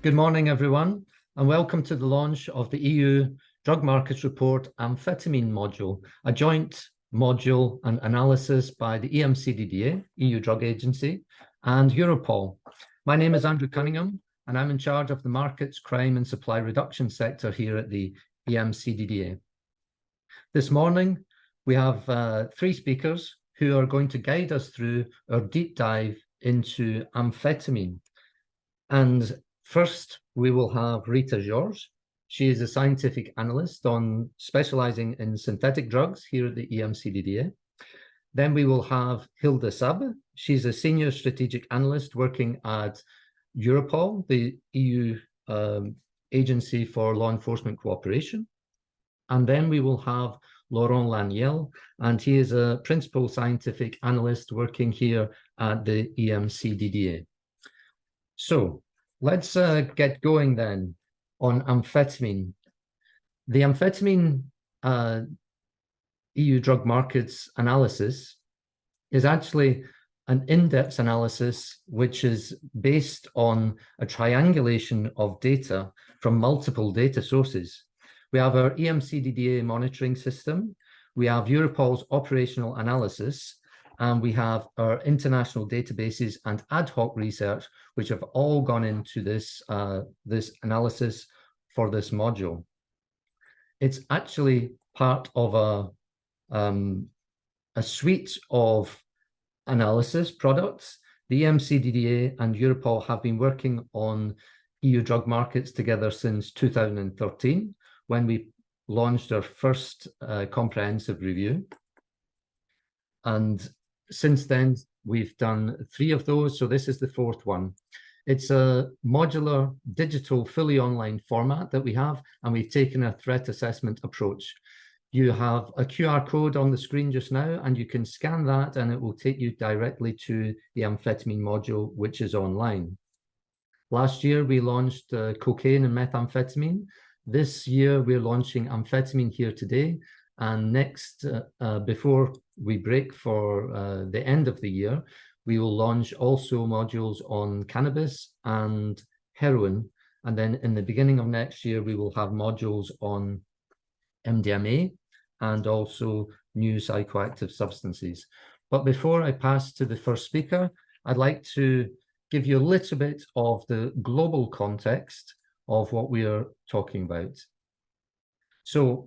Good morning, everyone, and welcome to the launch of the EU Drug Markets Report Amphetamine module, a joint module and analysis by the EMCDDA, EU Drug Agency, and Europol. My name is Andrew Cunningham, and I'm in charge of the Markets, Crime and Supply Reduction sector here at the EMCDDA. This morning, we have three speakers who are going to guide us through our deep dive into amphetamine. And first, we will have Rita Jorge. She is a scientific analyst specializing in synthetic drugs here at the EMCDDA. Then we will have Hilde Sabbe. She's a senior strategic analyst working at Europol, the EU Agency for Law Enforcement Cooperation. And then we will have Laurent Laniel, and he is a principal scientific analyst working here at the EMCDDA. So let's get going then on amphetamine. The amphetamine EU drug markets analysis is actually an in-depth analysis which is based on a triangulation of data from multiple data sources. We have our EMCDDA monitoring system, we have Europol's operational analysis, and we have our international databases and ad hoc research, which have all gone into this, this analysis for this module. It's actually part of a suite of analysis products. The EMCDDA and Europol have been working on EU drug markets together since 2013, when we launched our first comprehensive review. And since then, we've done 3 of those, so this is the 4th one. It's a modular, digital, fully online format that we have, and we've taken a threat assessment approach. You have a QR code on the screen just now, and you can scan that, and it will take you directly to the amphetamine module, which is online. Last year, we launched cocaine and methamphetamine. This year, we're launching amphetamine here today. And next, before we break for the end of the year, we will launch also modules on cannabis and heroin. And then in the beginning of next year, we will have modules on MDMA and also new psychoactive substances. But before I pass to the first speaker, I'd like to give you a little bit of the global context of what we are talking about. So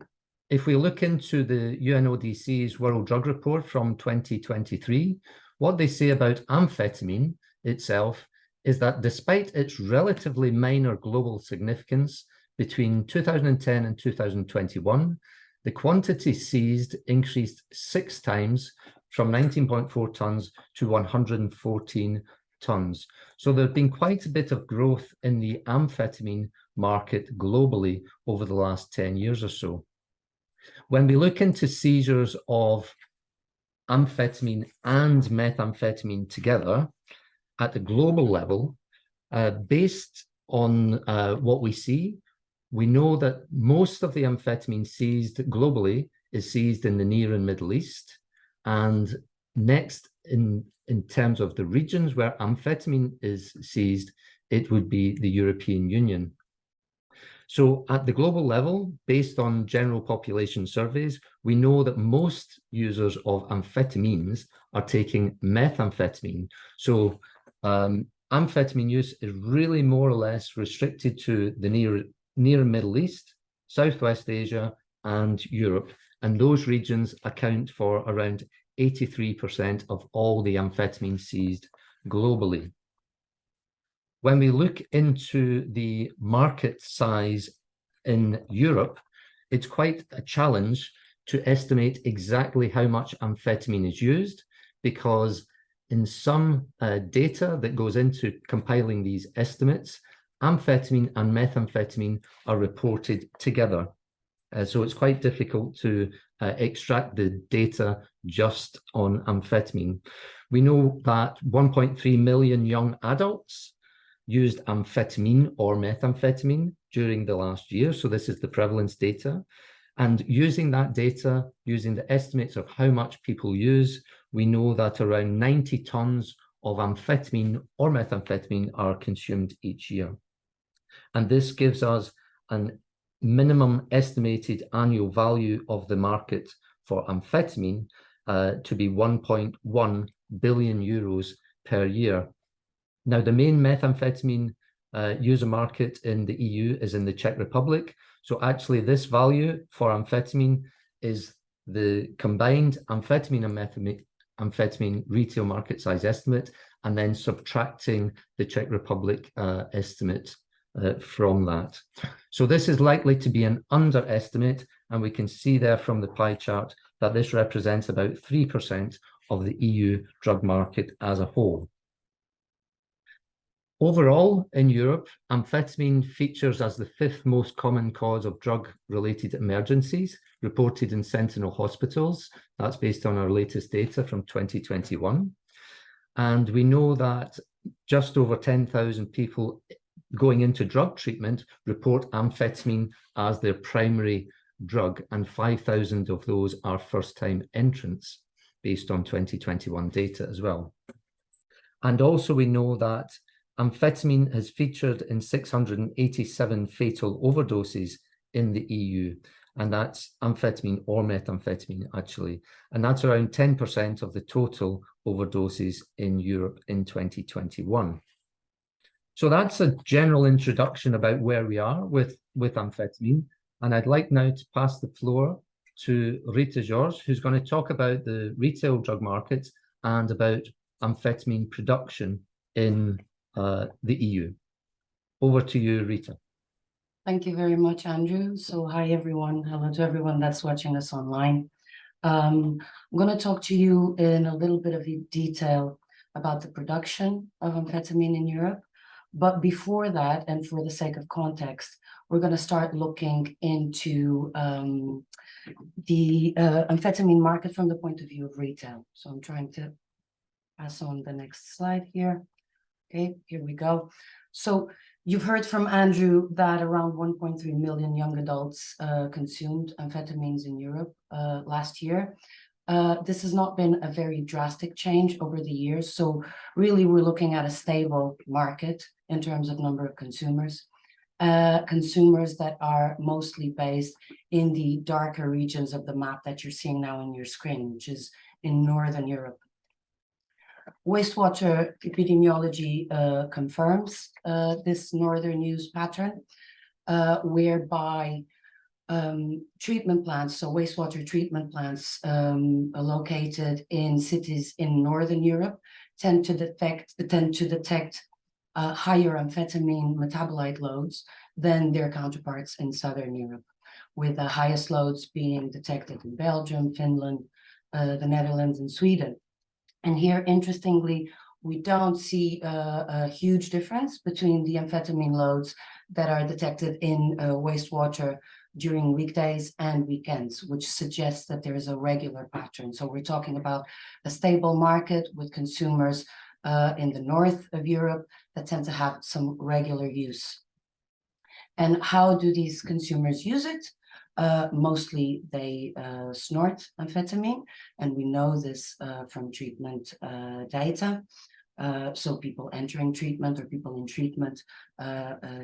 if we look into the UNODC's World Drug Report from 2023, what they say about amphetamine itself is that despite its relatively minor global significance between 2010 and 2021, the quantity seized increased 6 times from 19.4 tons to 114 tons. So there's been quite a bit of growth in the amphetamine market globally over the last 10 years or so. When we look into seizures of amphetamine and methamphetamine together at the global level, based on what we see, we know that most of the amphetamine seized globally is seized in the Near and Middle East. And next, in terms of the regions where amphetamine is seized, it would be the European Union. So at the global level, based on general population surveys, we know that most users of amphetamines are taking methamphetamine. So amphetamine use is really more or less restricted to the near and Middle East, Southwest Asia, and Europe. And those regions account for around 83% of all the amphetamine seized globally. When we look into the market size in Europe, it's quite a challenge to estimate exactly how much amphetamine is used, because in some data that goes into compiling these estimates, amphetamine and methamphetamine are reported together. So it's quite difficult to extract the data just on amphetamine. We know that 1.3 million young adults used amphetamine or methamphetamine during the last year. So this is the prevalence data. And using that data, using the estimates of how much people use, we know that around 90 tons of amphetamine or methamphetamine are consumed each year. And this gives us an minimum estimated annual value of the market for amphetamine to be 1.1 billion euros per year. Now, the main methamphetamine user market in the EU is in the Czech Republic. So actually this value for amphetamine is the combined amphetamine and amphetamine retail market size estimate, and then subtracting the Czech Republic estimate from that. So this is likely to be an underestimate, and we can see there from the pie chart that this represents about 3% of the EU drug market as a whole. Overall, in Europe, amphetamine features as the 5th most common cause of drug-related emergencies reported in Sentinel hospitals. That's based on our latest data from 2021. And we know that just over 10,000 people going into drug treatment report amphetamine as their primary drug, and 5,000 of those are first-time entrants based on 2021 data as well. And also we know that amphetamine has featured in 687 fatal overdoses in the EU, and that's amphetamine or methamphetamine actually, and that's around 10% of the total overdoses in Europe in 2021. So that's a general introduction about where we are with amphetamine, and I'd like now to pass the floor to Rita Jorge, who's going to talk about the retail drug market and about amphetamine production in the EU. Over to you, Rita. Thank you very much, Andrew. So hi, everyone. Hello to everyone that's watching us online. I'm going to talk to you in a little bit of detail about the production of amphetamine in Europe. But before that, and for the sake of context, we're going to start looking into the amphetamine market from the point of view of retail. So I'm trying to pass on the next slide here. Okay, here we go. So you've heard from Andrew that around 1.3 million young adults consumed amphetamines in Europe last year. This has not been a very drastic change over the years. So really, we're looking at a stable market in terms of number of consumers. Consumers that are mostly based in the darker regions of the map that you're seeing now on your screen, which is in Northern Europe. Wastewater epidemiology confirms this northern use pattern, whereby treatment plants, so wastewater treatment plants located in cities in Northern Europe tend to detect higher amphetamine metabolite loads than their counterparts in Southern Europe, with the highest loads being detected in Belgium, Finland, the Netherlands, and Sweden. And here, interestingly, we don't see a huge difference between the amphetamine loads that are detected in wastewater during weekdays and weekends, which suggests that there is a regular pattern. So we're talking about a stable market with consumers in the north of Europe that tend to have some regular use. And how do these consumers use it? Mostly they snort amphetamine, and we know this from treatment data. So people entering treatment or people in treatment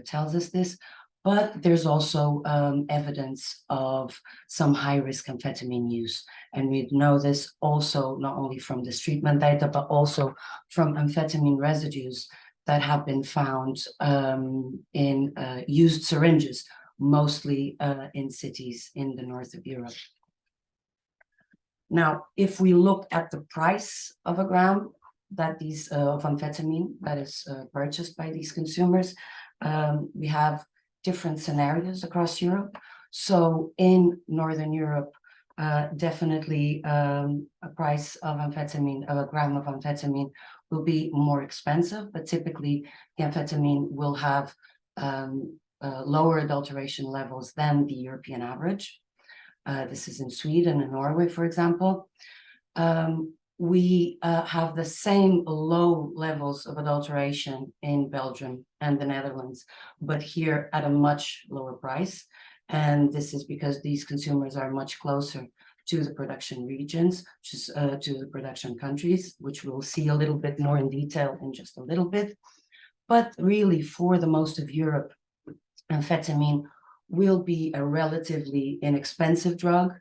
tells us this. But there's also evidence of some high-risk amphetamine use. And we know this also not only from this treatment data, but also from amphetamine residues that have been found in used syringes, mostly in cities in the north of Europe. Now, if we look at the price of a gram that of amphetamine that is purchased by these consumers, we have different scenarios across Europe. So in Northern Europe, definitely a price of amphetamine, of a gram of amphetamine, will be more expensive, but typically the amphetamine will have lower adulteration levels than the European average. This is in Sweden and Norway, for example. We have the same low levels of adulteration in Belgium and the Netherlands, but here at a much lower price. And this is because these consumers are much closer to the production regions, which is to the production countries, which we'll see a little bit more in detail in just a little bit. But really, for the most of Europe, amphetamine will be a relatively inexpensive drug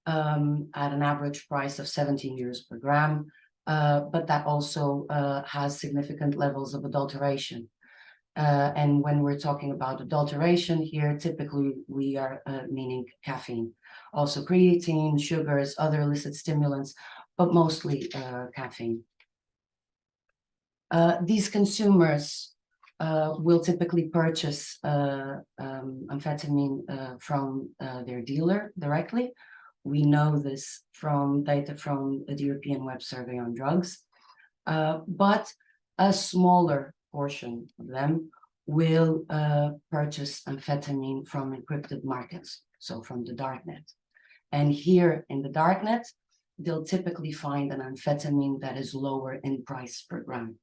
at an average price of 17 euros per gram, but that also has significant levels of adulteration. And when we're talking about adulteration here, typically we are meaning caffeine, also creatine, sugars, other illicit stimulants, but mostly caffeine. These consumers will typically purchase amphetamine from their dealer directly. We know this from data from the European Web Survey on Drugs, but a smaller portion of them will purchase amphetamine from encrypted markets, so from the darknet. And here in the darknet, they'll typically find an amphetamine that is lower in price per gram.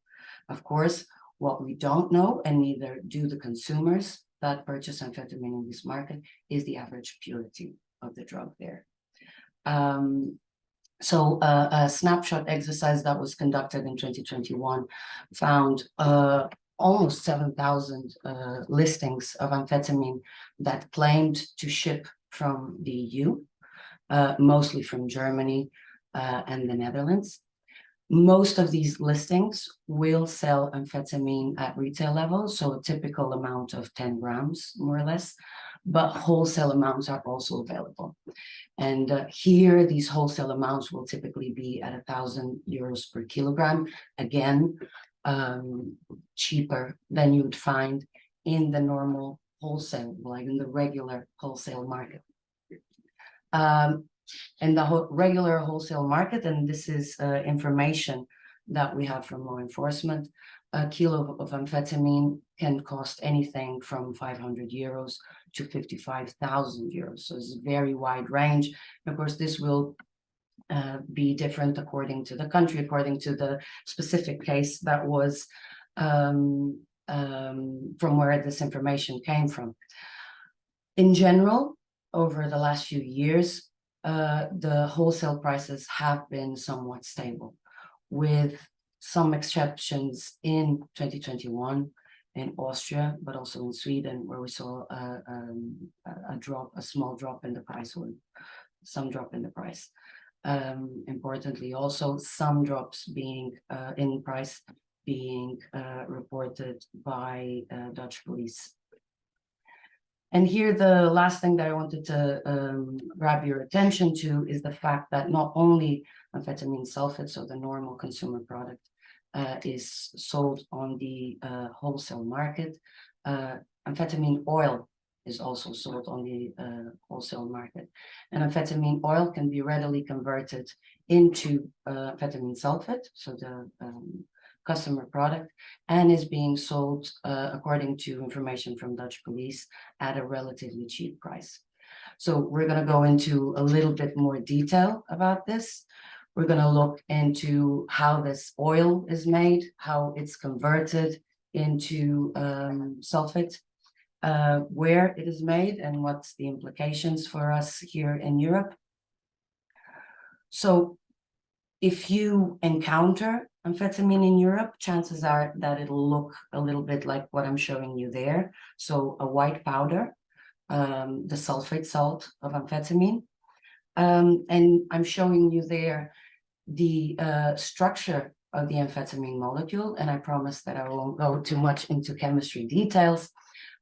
Of course, what we don't know, and neither do the consumers that purchase amphetamine in this market, is the average purity of the drug there. So a snapshot exercise that was conducted in 2021 found almost 7,000 listings of amphetamine that claimed to ship from the EU, mostly from Germany and the Netherlands. Most of these listings will sell amphetamine at retail level, so a typical amount of 10 grams, more or less, but wholesale amounts are also available. And here, these wholesale amounts will typically be at 1,000 euros per kilogram. Again, cheaper than you would find in the normal wholesale, like in the regular wholesale market. And the regular wholesale market, and this is information that we have from law enforcement, a kilo of amphetamine can cost anything from 500 euros to 55,000 euros. So it's a very wide range. Of course, this will be different according to the country, according to the specific case that was from where this information came from. In general, over the last few years, the wholesale prices have been somewhat stable, with some exceptions in 2021 in Austria, but also in Sweden, where we saw a small drop in the price, or some drop in the price. Importantly, also some drops being in price being reported by Dutch police. And here, the last thing that I wanted to grab your attention to is the fact that not only amphetamine sulfate, so the normal consumer product, is sold on the wholesale market. Amphetamine oil is also sold on the wholesale market. And amphetamine oil can be readily converted into amphetamine sulfate, so the customer product, and is being sold, according to information from Dutch police, at a relatively cheap price. So we're going to go into a little bit more detail about this. We're going to look into how this oil is made, how it's converted into sulfate, where it is made, and what's the implications for us here in Europe. So if you encounter amphetamine in Europe, chances are that it'll look a little bit like what I'm showing you there. So a white powder, the sulfate salt of amphetamine. And I'm showing you there the structure of the amphetamine molecule. And I promise that I won't go too much into chemistry details.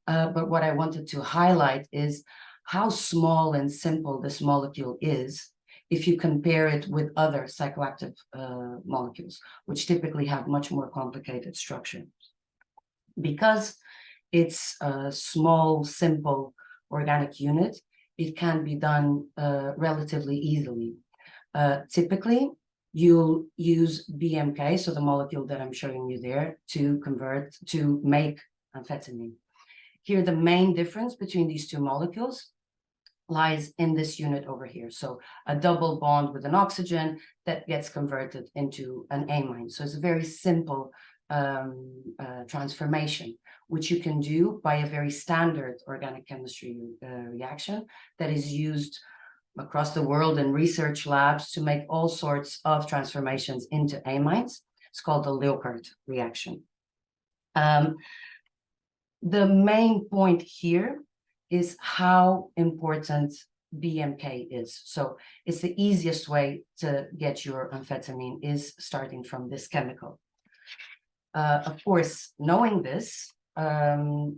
But what I wanted to highlight is how small and simple this molecule is if you compare it with other psychoactive molecules, which typically have much more complicated structure. Because it's a small, simple organic unit, it can be done relatively easily. Typically, you'll use BMK, so the molecule that I'm showing you there, to make amphetamine. Here, the main difference between these two molecules lies in this unit over here. So a double bond with an oxygen that gets converted into an amine. So it's a very simple transformation, which you can do by a very standard organic chemistry reaction that is used across the world in research labs to make all sorts of transformations into amines. It's called the Leuckart reaction. The main point here is how important BMK is. So it's the easiest way to get your amphetamine is starting from this chemical. Of course, knowing this, one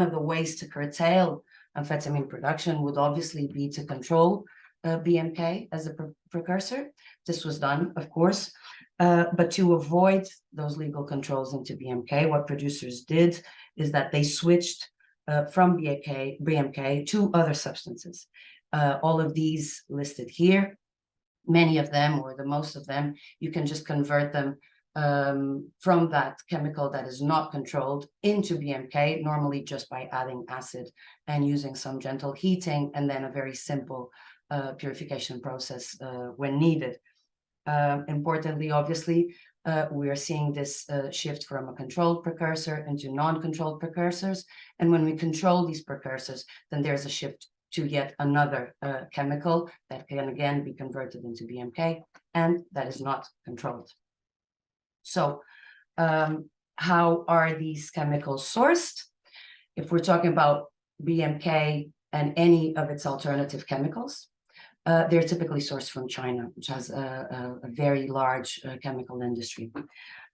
of the ways to curtail amphetamine production would obviously be to control BMK as a precursor. This was done, of course, but to avoid those legal controls into BMK, what producers did is that they switched from BMK to other substances. All of these listed here, many of them, or the most of them, you can just convert them from that chemical that is not controlled into BMK, normally just by adding acid and using some gentle heating, and then a very simple purification process when needed. Importantly, obviously, we are seeing this shift from a controlled precursor into non-controlled precursors. And when we control these precursors, then there's a shift to yet another chemical that can again be converted into BMK, and that is not controlled. So how are these chemicals sourced? If we're talking about BMK and any of its alternative chemicals, they're typically sourced from China, which has a very large chemical industry.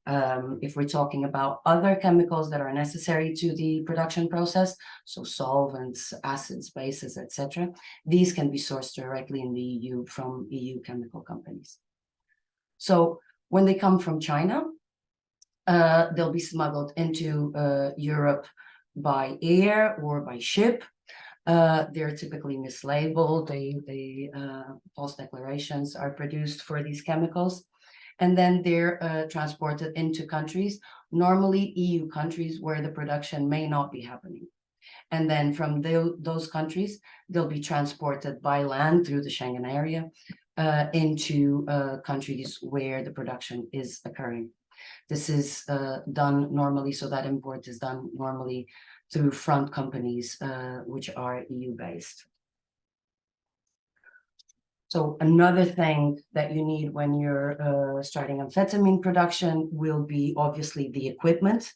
If we're talking about other chemicals that are necessary to the production process, so solvents, acids, bases, etc., these can be sourced directly in the EU from EU chemical companies. So when they come from China, they'll be smuggled into Europe by air or by ship. They're typically mislabeled. False declarations are produced for these chemicals, and then they're transported into countries, normally EU countries, where the production may not be happening. And then from those countries, they'll be transported by land through the Schengen area into countries where the production is occurring. This is done normally, so that import is done normally through front companies, which are EU-based. So another thing that you need when you're starting amphetamine production will be obviously the equipment.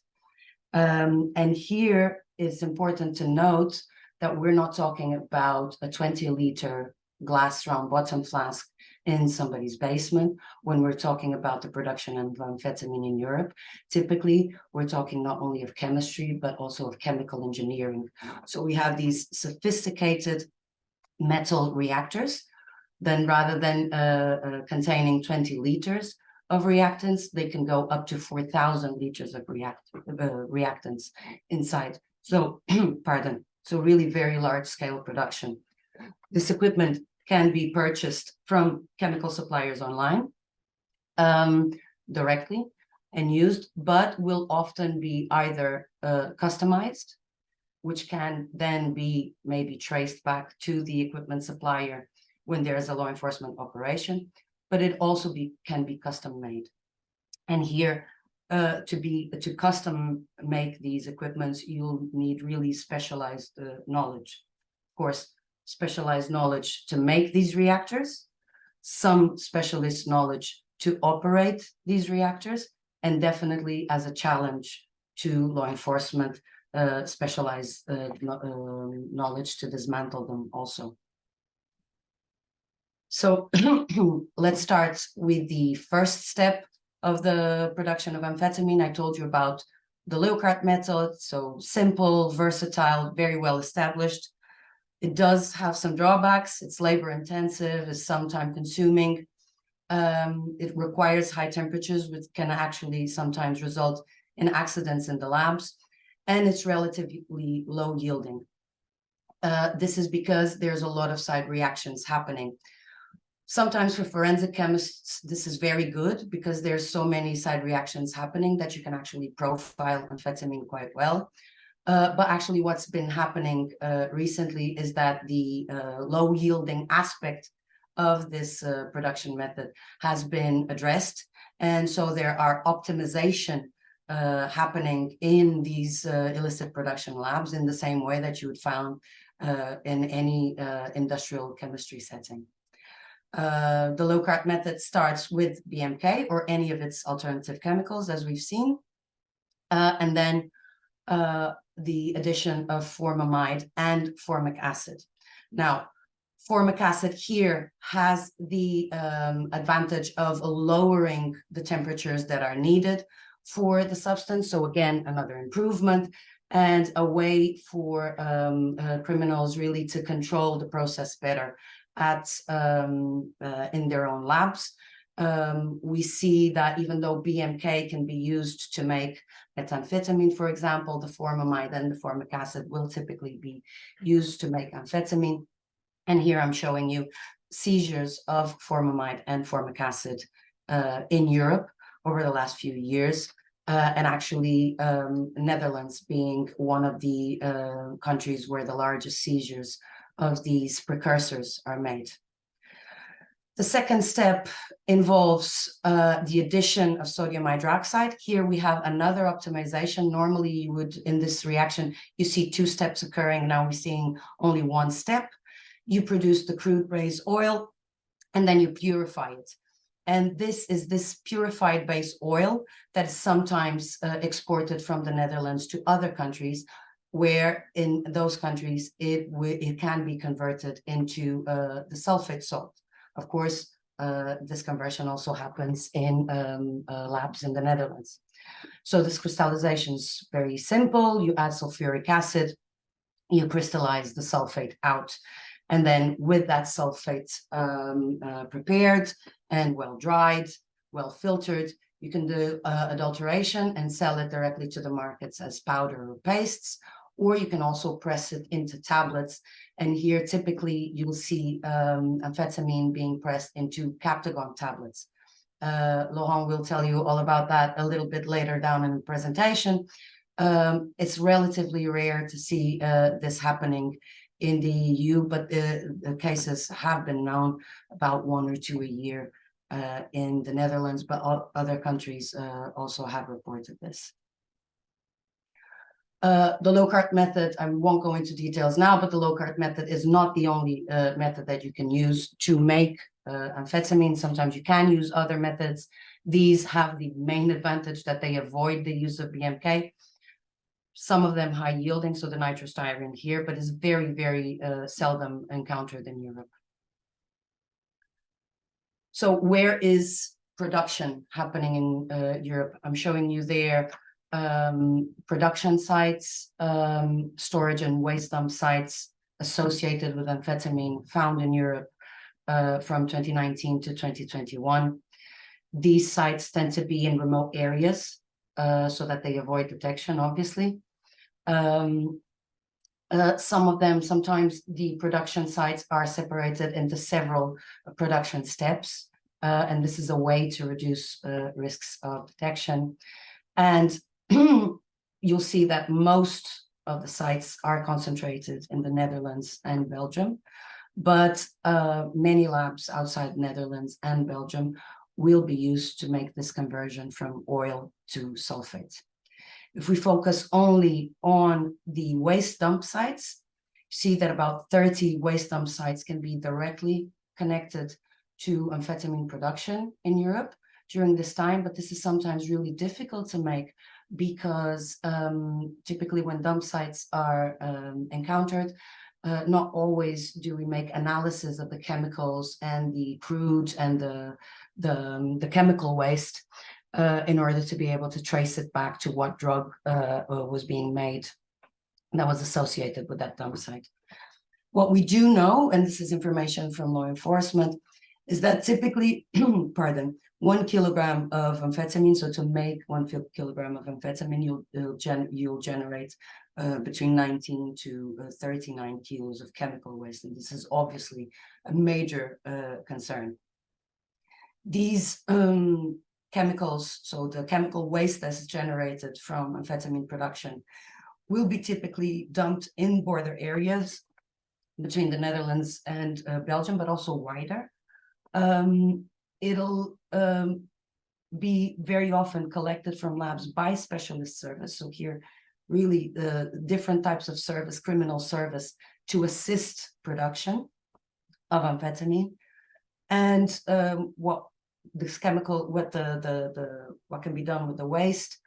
And here it's important to note that we're not talking about a 20-liter glass round bottom flask in somebody's basement. When we're talking about the production of amphetamine in Europe, typically we're talking not only of chemistry, but also of chemical engineering. So we have these sophisticated metal reactors. Then rather than containing 20 liters of reactants, they can go up to 4,000 liters of reactants inside. So, pardon. So really very large scale production. This equipment can be purchased from chemical suppliers online directly and used, but will often be either customized, which can then be maybe traced back to the equipment supplier when there is a law enforcement operation, but it also can be custom made. And here, to custom make these equipments, you'll need really specialized knowledge. Of course, specialized knowledge to make these reactors, some specialist knowledge to operate these reactors, and definitely as a challenge to law enforcement, specialized knowledge to dismantle them also. So let's start with the first step of the production of amphetamine. I told you about the Leucart method, so simple, versatile, very well established. It does have some drawbacks. It's labor intensive, it's sometimes consuming. It requires high temperatures, which can actually sometimes result in accidents in the labs, and it's relatively low yielding. This is because there's a lot of side reactions happening. Sometimes for forensic chemists, this is very good because there's so many side reactions happening that you can actually profile amphetamine quite well. But actually what's been happening recently is that the low yielding aspect of this production method has been addressed. And so there are optimization happening in these illicit production labs in the same way that you would find in any industrial chemistry setting. The Leucart method starts with BMK or any of its alternative chemicals, as we've seen. And then the addition of formamide and formic acid. Now, formic acid here has the advantage of lowering the temperatures that are needed for the substance. So again, another improvement and a way for criminals really to control the process better in their own labs. We see that even though BMK can be used to make methamphetamine, for example, the formamide and the formic acid will typically be used to make amphetamine. And here I'm showing you seizures of formamide and formic acid in Europe over the last few years. And actually, Netherlands being one of the countries where the largest seizures of these precursors are made. The second step involves the addition of sodium hydroxide. Here we have another optimization. Normally you would, in this reaction, you see two steps occurring. Now we're seeing only one step. You produce the crude base oil, and then you purify it. And this is this purified base oil that is sometimes exported from the Netherlands to other countries, where in those countries it can be converted into the sulfate salt. Of course, this conversion also happens in labs in the Netherlands. So this crystallization is very simple. You add sulfuric acid, you crystallize the sulfate out. And then with that sulfate prepared and well dried, well filtered, you can do adulteration and sell it directly to the markets as powder or pastes, or you can also press it into tablets. And here typically you'll see amphetamine being pressed into captagon tablets. Laurent will tell you all about that a little bit later down in the presentation. It's relatively rare to see this happening in the EU, but the cases have been known, about 1 or 2 a year in the Netherlands, but other countries also have reported this. The low-carb method, I won't go into details now, but the low-carb method is not the only method that you can use to make amphetamine. Sometimes you can use other methods. These have the main advantage that they avoid the use of BMK. Some of them high yielding, so the nitrostyrene here, but is very, very seldom encountered in Europe. So where is production happening in Europe? I'm showing you there production sites, storage and waste dump sites associated with amphetamine found in Europe from 2019 to 2021. These sites tend to be in remote areas so that they avoid detection, obviously. Some of them, sometimes the production sites are separated into several production steps, and this is a way to reduce risks of detection. And you'll see that most of the sites are concentrated in the Netherlands and Belgium, but many labs outside Netherlands and Belgium will be used to make this conversion from oil to sulfate. If we focus only on the waste dump sites, you see that about 30 waste dump sites can be directly connected to amphetamine production in Europe during this time, but this is sometimes really difficult to make because typically when dump sites are encountered, not always do we make analysis of the chemicals and the crude and the chemical waste in order to be able to trace it back to what drug was being made that was associated with that dump site. What we do know, and this is information from law enforcement, is that typically, 1 kilogram of amphetamine, so to make 1 kilogram of amphetamine, you'll generate between 19 to 39 kilos of chemical waste, and this is obviously a major concern. These chemicals, so the chemical waste that's generated from amphetamine production, will be typically dumped in border areas between the Netherlands and Belgium, but also wider. It'll be very often collected from labs by specialist service. So here, really the different types of service, criminal service, to assist production of amphetamine. And what this chemical, what can be done with the waste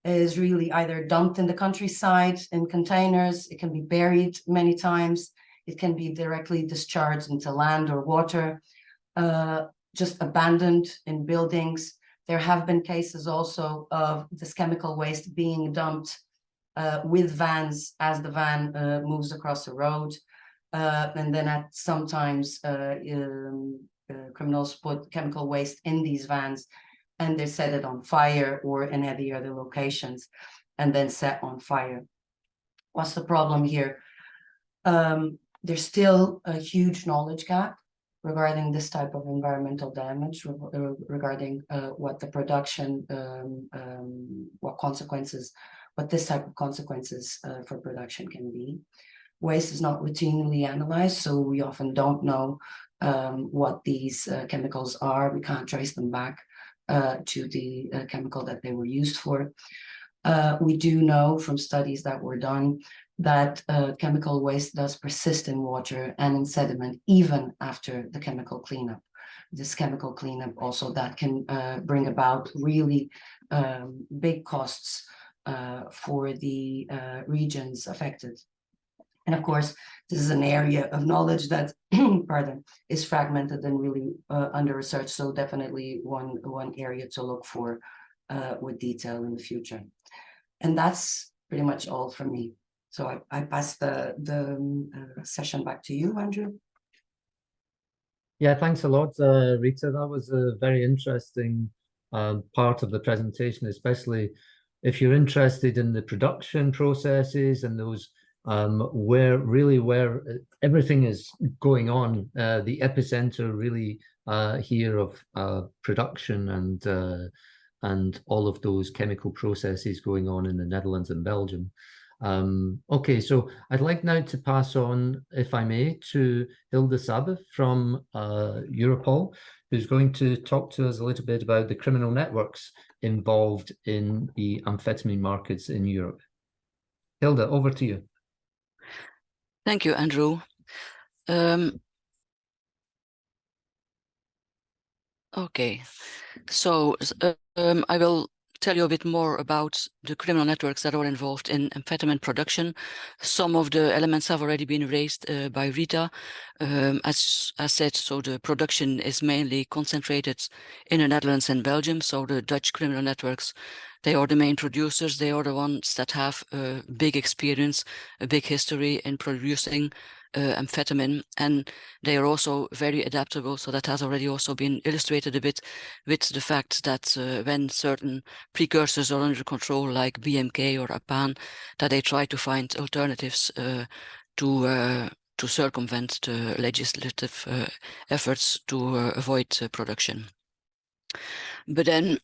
is really either dumped in the countryside in containers, it can be buried many times, it can be directly discharged into land or water, just abandoned in buildings. There have been cases also of this chemical waste being dumped with vans as the van moves across the road. And then sometimes criminals put chemical waste in these vans and they set it on fire or in any other locations and then set on fire. What's the problem here? There's still a huge knowledge gap regarding this type of environmental damage, regarding what the production, what this type of consequences for production can be. Waste is not routinely analyzed, so we often don't know what these chemicals are. We can't trace them back to the chemical that they were used for. We do know from studies that were done that chemical waste does persist in water and in sediment even after the chemical cleanup. This chemical cleanup also that can bring about really big costs for the regions affected. And of course, this is an area of knowledge that, pardon, is fragmented and really under research. So definitely one area to look for with detail in the future. And that's pretty much all from me. So I pass the session back to you, Andrew. Yeah, thanks a lot, Rita. That was a very interesting part of the presentation, especially if you're interested in the production processes and those where everything is going on, the epicenter really here of production and all of those chemical processes going on in the Netherlands and Belgium. Okay, so I'd like now to pass on, if I may, to Hilde Sabbe from Europol, who's going to talk to us a little bit about the criminal networks involved in the amphetamine markets in Europe. Hilde, over to you. Thank you, Andrew. Okay, so I will tell you a bit more about the criminal networks that are involved in amphetamine production. Some of the elements have already been raised by Rita. As I said, so the production is mainly concentrated in the Netherlands and Belgium. So the Dutch criminal networks, they are the main producers. They are the ones that have a big experience, a big history in producing amphetamine, and they are also very adaptable. So that has already also been illustrated a bit with the fact that when certain precursors are under control, like BMK or APAN, that they try to find alternatives to circumvent the legislative efforts to avoid production. But then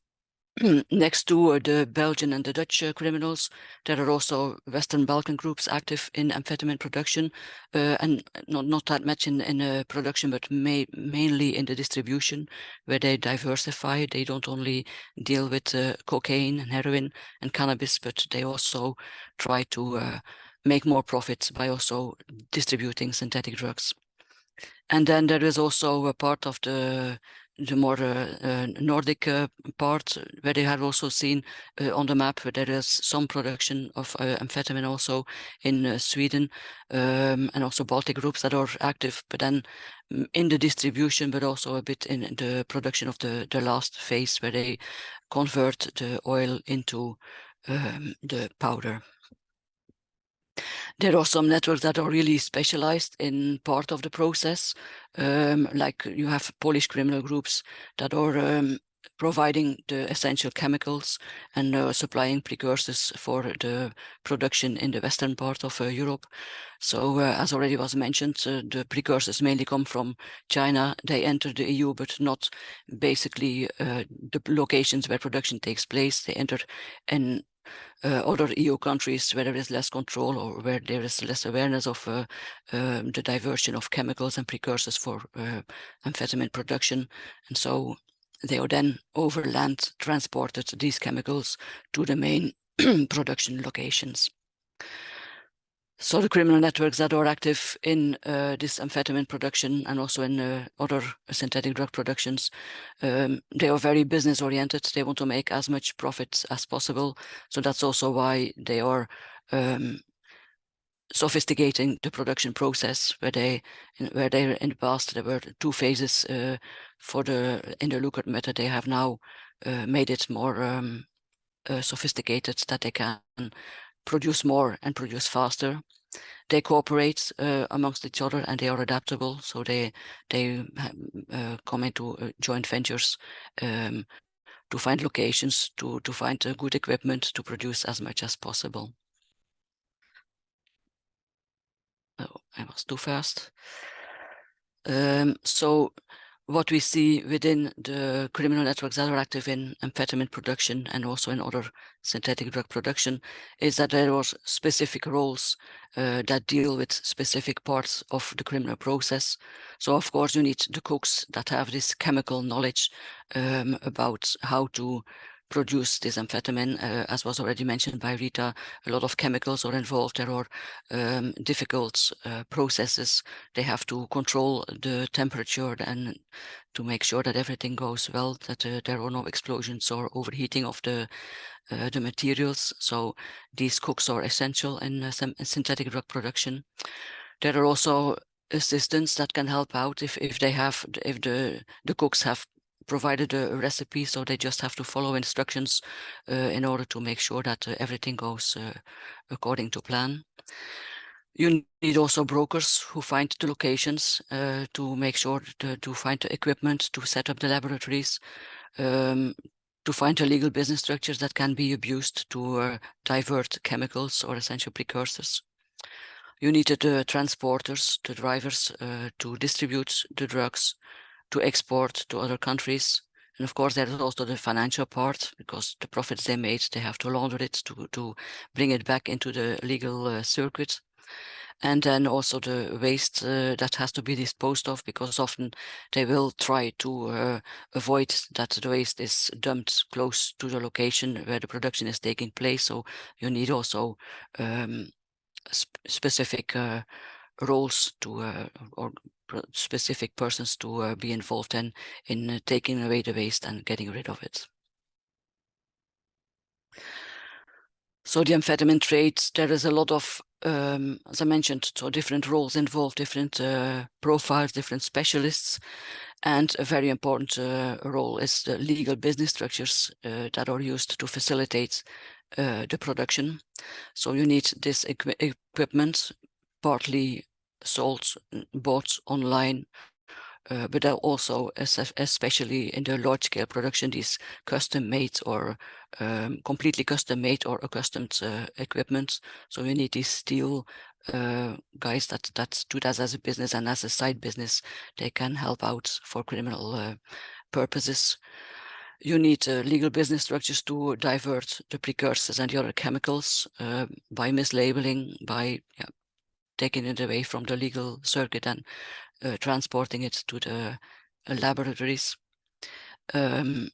next to the Belgian and the Dutch criminals, there are also Western Balkan groups active in amphetamine production, and not that much in production, but mainly in the distribution, where they diversify. They don't only deal with cocaine and heroin and cannabis, but they also try to make more profits by also distributing synthetic drugs. And then there is also a part of the more Nordic part, where they have also seen on the map where there is some production of amphetamine also in Sweden, and also Baltic groups that are active, but then in the distribution, but also a bit in the production of the last phase, where they convert the oil into the powder. There are some networks that are really specialized in part of the process, like you have Polish criminal groups that are providing the essential chemicals and supplying precursors for the production in the western part of Europe. So as already was mentioned, the precursors mainly come from China. They enter the EU, but not basically the locations where production takes place. They enter in other EU countries where there is less control or where there is less awareness of the diversion of chemicals and precursors for amphetamine production. And so they are then overland transported, these chemicals, to the main production locations. So the criminal networks that are active in this amphetamine production and also in other synthetic drug productions, they are very business oriented. They want to make as much profit as possible. So that's also why they are sophisticating the production process, where they in the past there were 2 phases for the interleuker method. They have now made it more sophisticated, that they can produce more and produce faster. They cooperate amongst each other, and they are adaptable. So they come into joint ventures to find locations, to find good equipment to produce as much as possible. Oh, I was too fast. So what we see within the criminal networks that are active in amphetamine production and also in other synthetic drug production is that there are specific roles that deal with specific parts of the criminal process. So of course you need the cooks that have this chemical knowledge about how to produce this amphetamine. As was already mentioned by Rita, a lot of chemicals are involved. There are difficult processes. They have to control the temperature and to make sure that everything goes well, that there are no explosions or overheating of the materials. So these cooks are essential in synthetic drug production. There are also assistants that can help out if the cooks have provided a recipe, so they just have to follow instructions in order to make sure that everything goes according to plan. You need also brokers who find the locations to make sure to find the equipment, to set up the laboratories, to find the legal business structures that can be abused to divert chemicals or essential precursors. You need the transporters, the drivers to distribute the drugs, to export to other countries. And of course, there is also the financial part, because the profits they made, they have to launder it to bring it back into the legal circuit. And then also the waste that has to be disposed of, because often they will try to avoid that the waste is dumped close to the location where the production is taking place. So you need also specific roles to or specific persons to be involved in taking away the waste and getting rid of it. So the amphetamine trade, there is a lot of, as I mentioned, so different roles involved, different profiles, different specialists, and a very important role is the legal business structures that are used to facilitate the production. So you need this equipment, partly sold, bought online, but also especially in the large scale production, these custom made or completely custom made or accustomed equipment. So you need these steel guys that do that as a business, and as a side business, they can help out for criminal purposes. You need legal business structures to divert the precursors and the other chemicals by mislabeling, by taking it away from the legal circuit and transporting it to the laboratories. And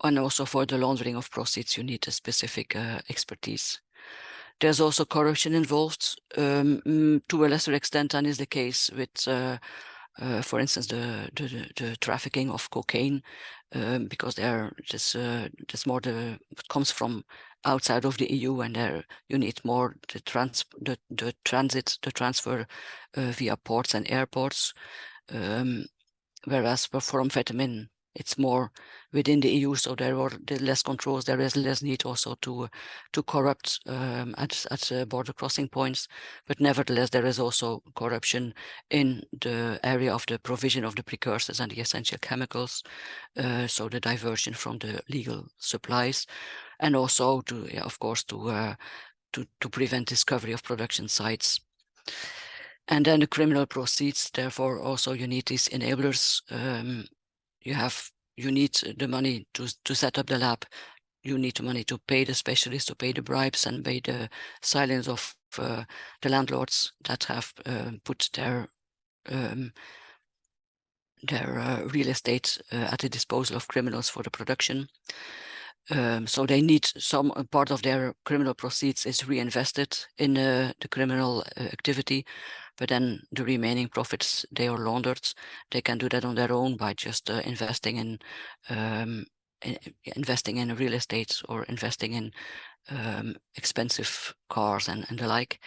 also for the laundering of proceeds, you need a specific expertise. There's also corruption involved to a lesser extent than is the case with, for instance, the trafficking of cocaine, because there's more it comes from outside of the EU, and there you need more the transfer via ports and airports, whereas for amphetamine it's more within the EU, so there are less controls. There is less need also to corrupt at border crossing points, but nevertheless there is also corruption in the area of the provision of the precursors and the essential chemicals, so the diversion from the legal supplies, and also to, of course, to prevent discovery of production sites. And then the criminal proceeds, therefore also you need these enablers. You need the money to set up the lab. You need the money to pay the specialists, to pay the bribes, and pay the silence of the landlords that have put their real estate at the disposal of criminals for the production. So they need some part of their criminal proceeds is reinvested in the criminal activity, but then the remaining profits they are laundered. They can do that on their own by just investing in real estate or investing in expensive cars and the like.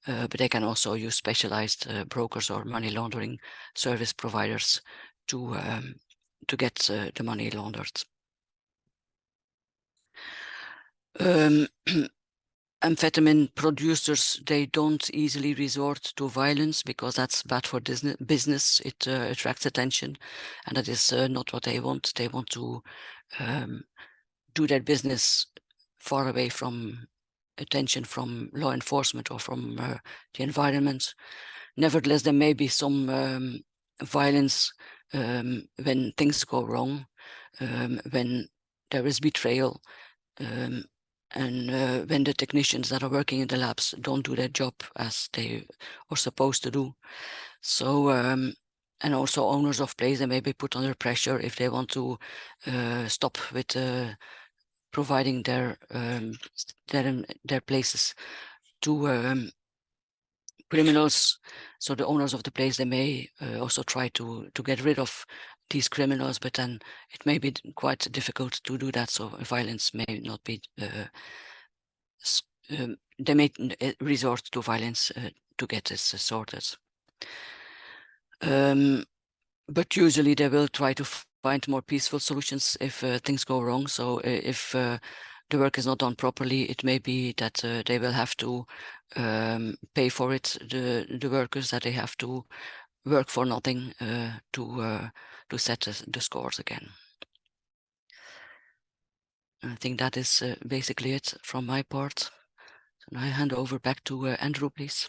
But they can also use specialized brokers or money laundering service providers to get the money laundered. Amphetamine producers, they don't easily resort to violence because that's bad for business. It attracts attention, and that is not what they want. They want to do their business far away from attention from law enforcement or from the environment. Nevertheless, there may be some violence when things go wrong, when there is betrayal, and when the technicians that are working in the labs don't do their job as they are supposed to do. So, and also owners of places, they may be put under pressure if they want to stop with providing their places to criminals. So the owners of the place, they may also try to get rid of these criminals, but then it may be quite difficult to do that. So violence may not be, they may resort to violence to get this sorted. But usually they will try to find more peaceful solutions if things go wrong. So if the work is not done properly, it may be that they will have to pay for it, the workers, that they have to work for nothing to set the scores again. I think that is basically it from my part. So now I hand over back to Andrew, please.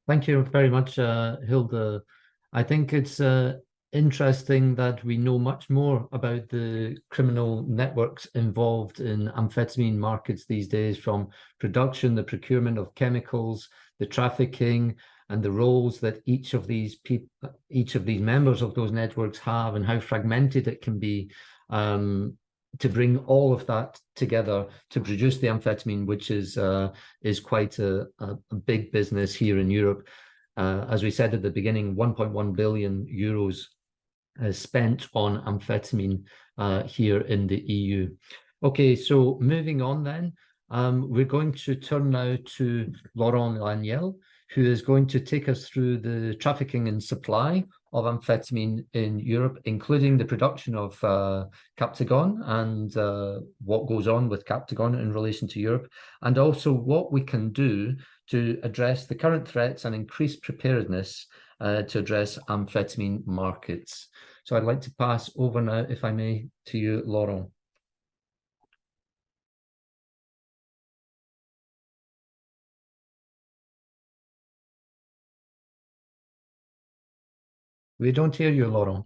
Thank you very much, Hilde. I think it's interesting that we know much more about the criminal networks involved in amphetamine markets these days, from production, the procurement of chemicals, the trafficking, and the roles that each of these members of those networks have, and how fragmented it can be, to bring all of that together to produce the amphetamine, which is quite a big business here in Europe. As we said at the beginning, 1.1 billion euros spent on amphetamine here in the EU. Okay, so moving on then, we're going to turn now to Laurent Laniel, who is going to take us through the trafficking and supply of amphetamine in Europe, including the production of captagon and what goes on with captagon in relation to Europe, and also what we can do to address the current threats and increase preparedness to address amphetamine markets. So I'd like to pass over now, if I may, to you, Laurent. We don't hear you, Laurent.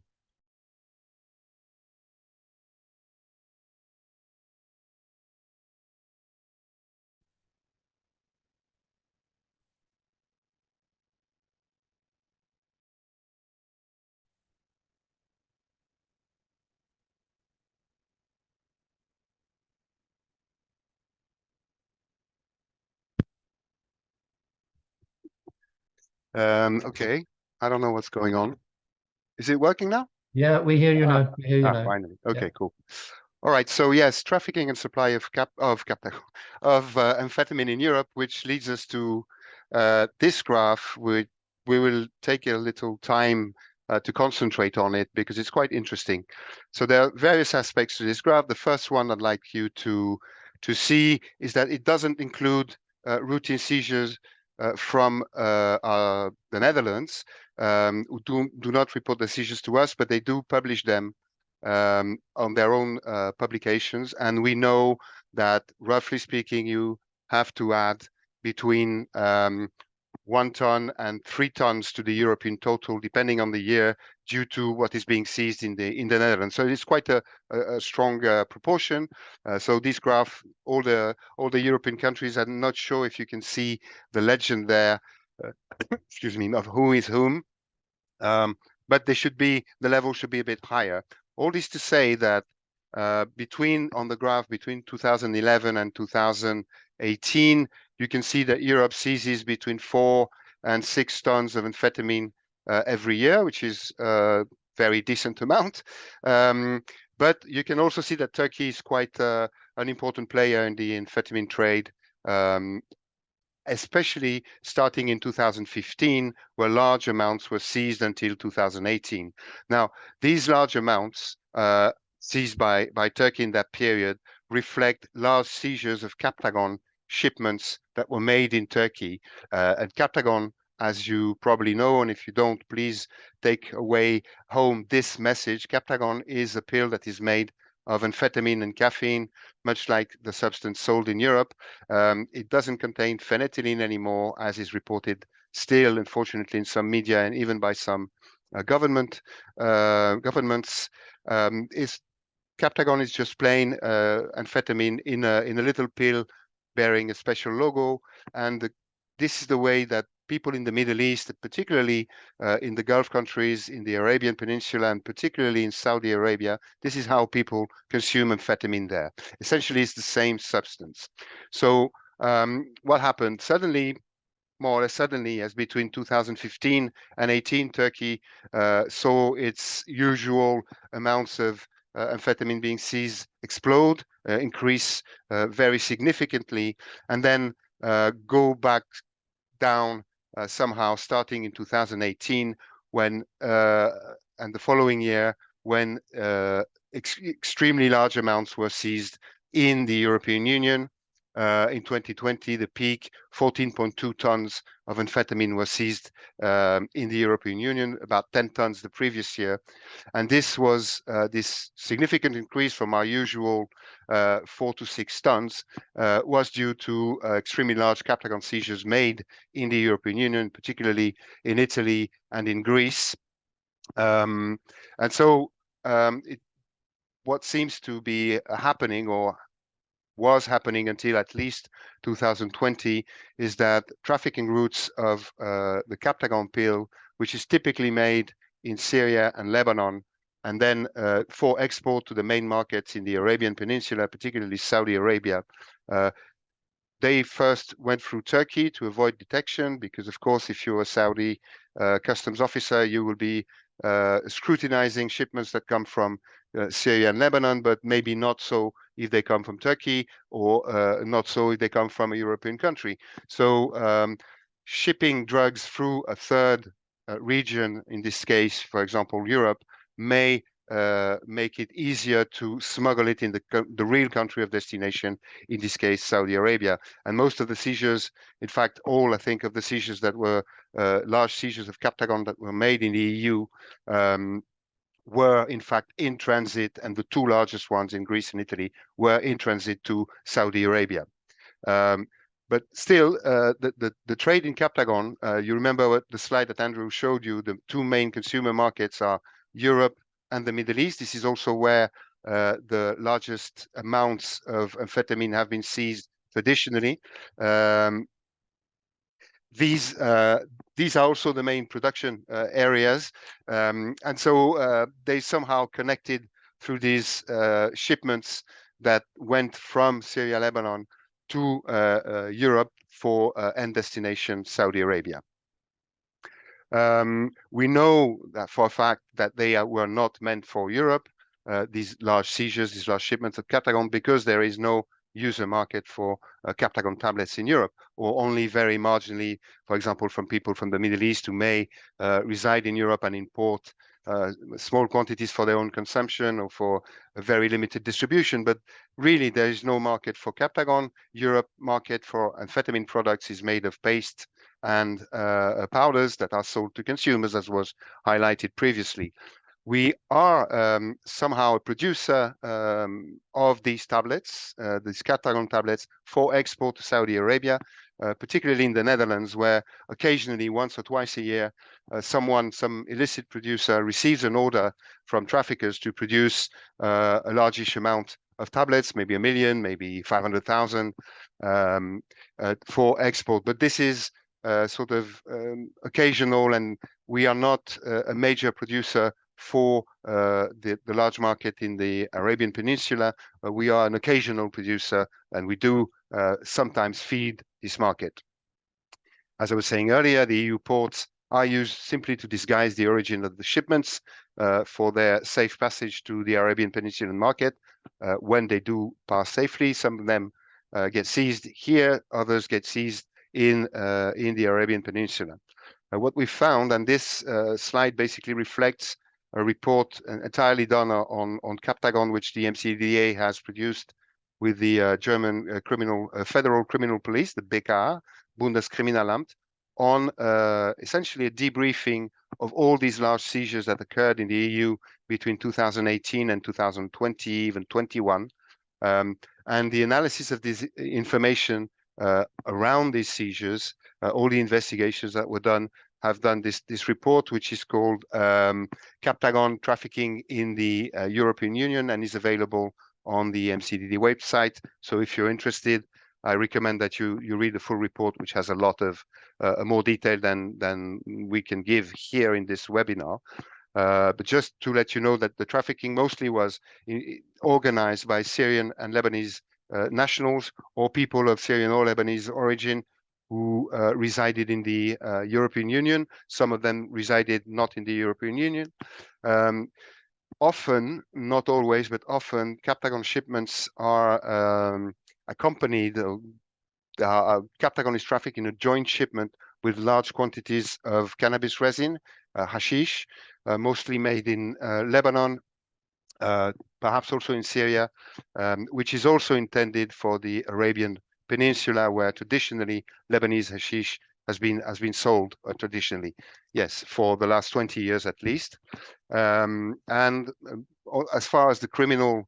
Okay, I don't know what's going on. Is it working now? Yeah, we hear you now. We hear you now. Finally. Okay, yeah. Cool. All right. So yes, trafficking and supply of amphetamine in Europe, which leads us to this graph. We will take a little time to concentrate on it because it's quite interesting. So there are various aspects to this graph. The first one I'd like you to see is that it doesn't include routine seizures from the Netherlands, who do not report the seizures to us, but they do publish them on their own publications. And we know that, roughly speaking, you have to add between 1 ton and 3 tons to the European total, depending on the year, due to what is being seized in the Netherlands. So it's quite a strong proportion. So this graph, all the European countries, I'm not sure if you can see the legend there, excuse me, of who is whom, but they should be, the level should be a bit higher. All this to say that on the graph between 2011 and 2018, you can see that Europe seizes between 4 and 6 tons of amphetamine every year, which is a very decent amount. But you can also see that Turkey is quite an important player in the amphetamine trade, especially starting in 2015, where large amounts were seized until 2018. Now, these large amounts seized by Turkey in that period reflect large seizures of captagon shipments that were made in Turkey. And captagon, as you probably know, and if you don't, please take away home this message. Captagon is a pill that is made of amphetamine and caffeine, much like the substance sold in Europe. It doesn't contain phenethylene anymore, as is reported still, unfortunately, in some media and even by some governments. Captagon is just plain amphetamine in a little pill bearing a special logo, and this is the way that people in the Middle East, particularly in the Gulf countries, in the Arabian Peninsula, and particularly in Saudi Arabia, this is how people consume amphetamine there. Essentially, it's the same substance. So what happened? Suddenly, more or less suddenly, as between 2015 and 18, Turkey saw its usual amounts of amphetamine being seized explode, increase very significantly, and then go back down somehow starting in 2018 when and the following year when extremely large amounts were seized in the European Union. In 2020, the peak, 14.2 tons of amphetamine was seized in the European Union, about 10 tons the previous year. And this was this significant increase from our usual 4 to 6 tons was due to extremely large captagon seizures made in the European Union, particularly in Italy and in Greece. And so what seems to be happening, or was happening until at least 2020, is that trafficking routes of the captagon pill, which is typically made in Syria and Lebanon, and then for export to the main markets in the Arabian Peninsula, particularly Saudi Arabia, they first went through Turkey to avoid detection, because of course, if you're a Saudi customs officer, you will be scrutinizing shipments that come from Syria and Lebanon, but maybe not so if they come from Turkey, or not so if they come from a European country. So shipping drugs through a third region, in this case, for example, Europe, may make it easier to smuggle it in the real country of destination, in this case, Saudi Arabia. And most of the seizures, in fact, all I think of the seizures that were large seizures of captagon that were made in the EU were in fact in transit, and the two largest ones in Greece and Italy were in transit to Saudi Arabia. But still, the trade in captagon, you remember what the slide that Andrew showed you, the two main consumer markets are Europe and the Middle East. This is also where the largest amounts of amphetamine have been seized traditionally. These are also the main production areas, and so they somehow connected through these shipments that went from Syria, Lebanon to Europe for end destination Saudi Arabia. We know that for a fact that they were not meant for Europe, these large seizures, these large shipments of captagon, because there is no user market for captagon tablets in Europe, or only very marginally, for example, from people from the Middle East who may reside in Europe and import small quantities for their own consumption or for a very limited distribution. But really, there is no market for captagon. Europe market for amphetamine products is made of paste and powders that are sold to consumers, as was highlighted previously. We are somehow a producer of these tablets, these captagon tablets, for export to Saudi Arabia, particularly in the Netherlands, where occasionally, once or twice a year, some illicit producer receives an order from traffickers to produce a largish amount of tablets, maybe 1 million, maybe 500,000 for export. But this is sort of occasional, and we are not a major producer for the large market in the Arabian Peninsula. We are an occasional producer, and we do sometimes feed this market. As I was saying earlier, the EU ports are used simply to disguise the origin of the shipments for their safe passage to the Arabian Peninsulan market. When they do pass safely, some of them get seized here, others get seized in the Arabian Peninsula. What we found, and this slide basically reflects a report entirely done on captagon, which the EMCDDA has produced with the German Federal Criminal Police, the BKA, Bundeskriminalamt, on essentially a debriefing of all these large seizures that occurred in the EU between 2018 and 2020, even 21. And the analysis of this information around these seizures, all the investigations that were done, have done this report, which is called Captagon Trafficking in the European Union, and is available on the EMCDDA website. So if you're interested, I recommend that you read the full report, which has a lot of more detail than we can give here in this webinar. But just to let you know that the trafficking mostly was organized by Syrian and Lebanese nationals, or people of Syrian or Lebanese origin who resided in the European Union. Some of them resided not in the European Union. Often, not always, but often, captagon shipments are accompanied. Captagon is trafficked in a joint shipment with large quantities of cannabis resin, hashish, mostly made in Lebanon, perhaps also in Syria, which is also intended for the Arabian Peninsula, where traditionally Lebanese hashish has been sold traditionally, yes, for the last 20 years at least. And as far as the criminal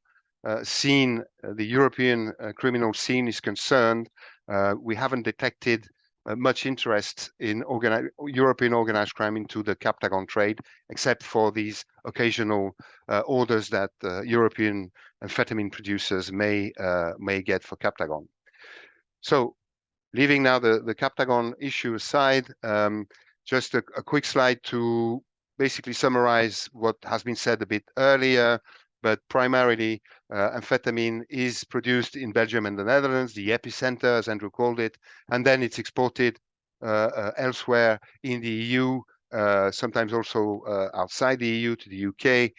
scene, the European criminal scene is concerned, we haven't detected much interest in European organized crime into the captagon trade, except for these occasional orders that European amphetamine producers may get for captagon. So, leaving now the captagon issue aside, just a quick slide to basically summarize what has been said a bit earlier, but primarily amphetamine is produced in Belgium and the Netherlands, the epicenter, as Andrew called it, and then it's exported elsewhere in the EU, sometimes also outside the EU to the UK,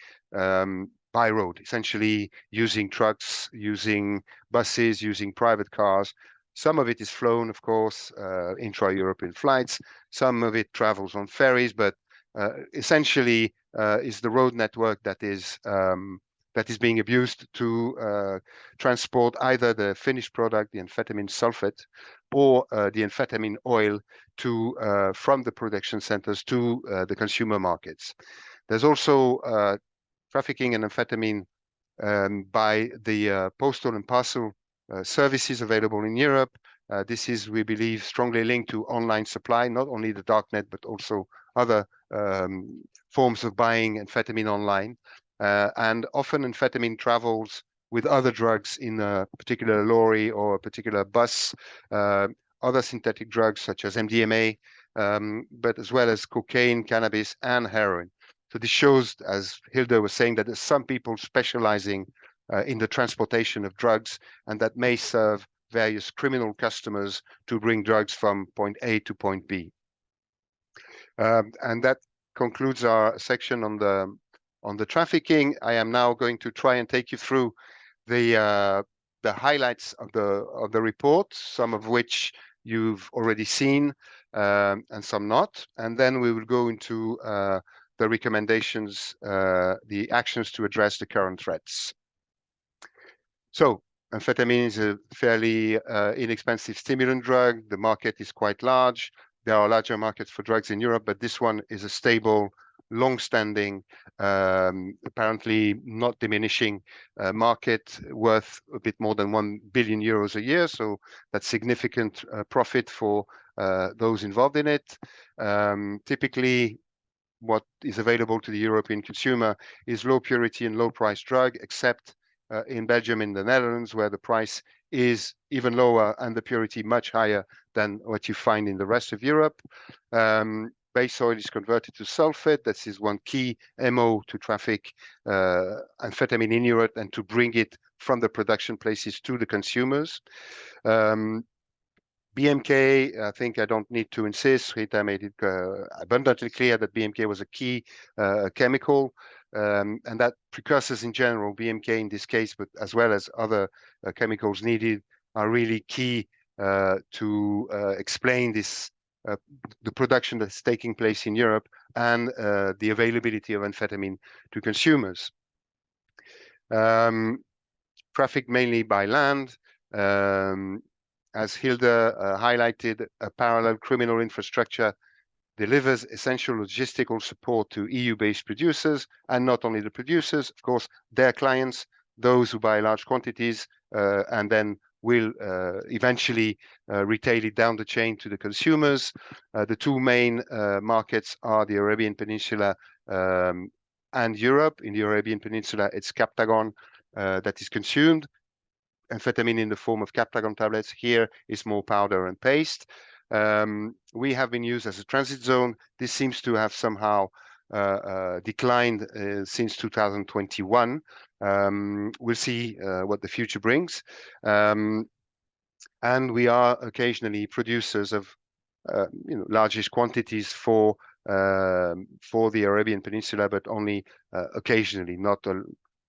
by road, essentially using trucks, using buses, using private cars. Some of it is flown, of course, intra-European flights. Some of it travels on ferries, but essentially is the road network that is being abused to transport either the finished product, the amphetamine sulfate, or the amphetamine oil from the production centers to the consumer markets. There's also trafficking in amphetamine by the postal and parcel services available in Europe. This is, we believe, strongly linked to online supply, not only the darknet, but also other forms of buying amphetamine online. And often amphetamine travels with other drugs in a particular lorry or a particular bus, other synthetic drugs such as MDMA, but as well as cocaine, cannabis, and heroin. So this shows, as Hilde was saying, that there's some people specializing in the transportation of drugs, and that may serve various criminal customers to bring drugs from point A to point B. And that concludes our section on the trafficking. I am now going to try and take you through the highlights of the report, some of which you've already seen and some not, and then we will go into the recommendations, the actions to address the current threats. So, amphetamine is a fairly inexpensive stimulant drug. The market is quite large. There are larger markets for drugs in Europe, but this one is a stable, long-standing, apparently not diminishing market worth a bit more than 1 billion euros a year. So that's significant profit for those involved in it. Typically, what is available to the European consumer is low purity and low price drug, except in Belgium and the Netherlands, where the price is even lower and the purity much higher than what you find in the rest of Europe. base oil is converted to sulfate. This is one key MO to traffic amphetamine in Europe and to bring it from the production places to the consumers. BMK, I think I don't need to insist. Rita made it abundantly clear that BMK was a key chemical, and that precursors in general, BMK in this case, but as well as other chemicals needed, are really key to explain this the production that's taking place in Europe and the availability of amphetamine to consumers. Traffic mainly by land. As Hilde highlighted, a parallel criminal infrastructure delivers essential logistical support to EU-based producers, and not only the producers, of course, their clients, those who buy large quantities, and then will eventually retail it down the chain to the consumers. The two main markets are the Arabian Peninsula and Europe. In the Arabian Peninsula, it's captagon that is consumed. Amphetamine in the form of captagon tablets. Here is more powder and paste. We have been used as a transit zone. This seems to have somehow declined since 2021. We'll see what the future brings. And we are occasionally producers of largest quantities for the Arabian Peninsula, but only occasionally, not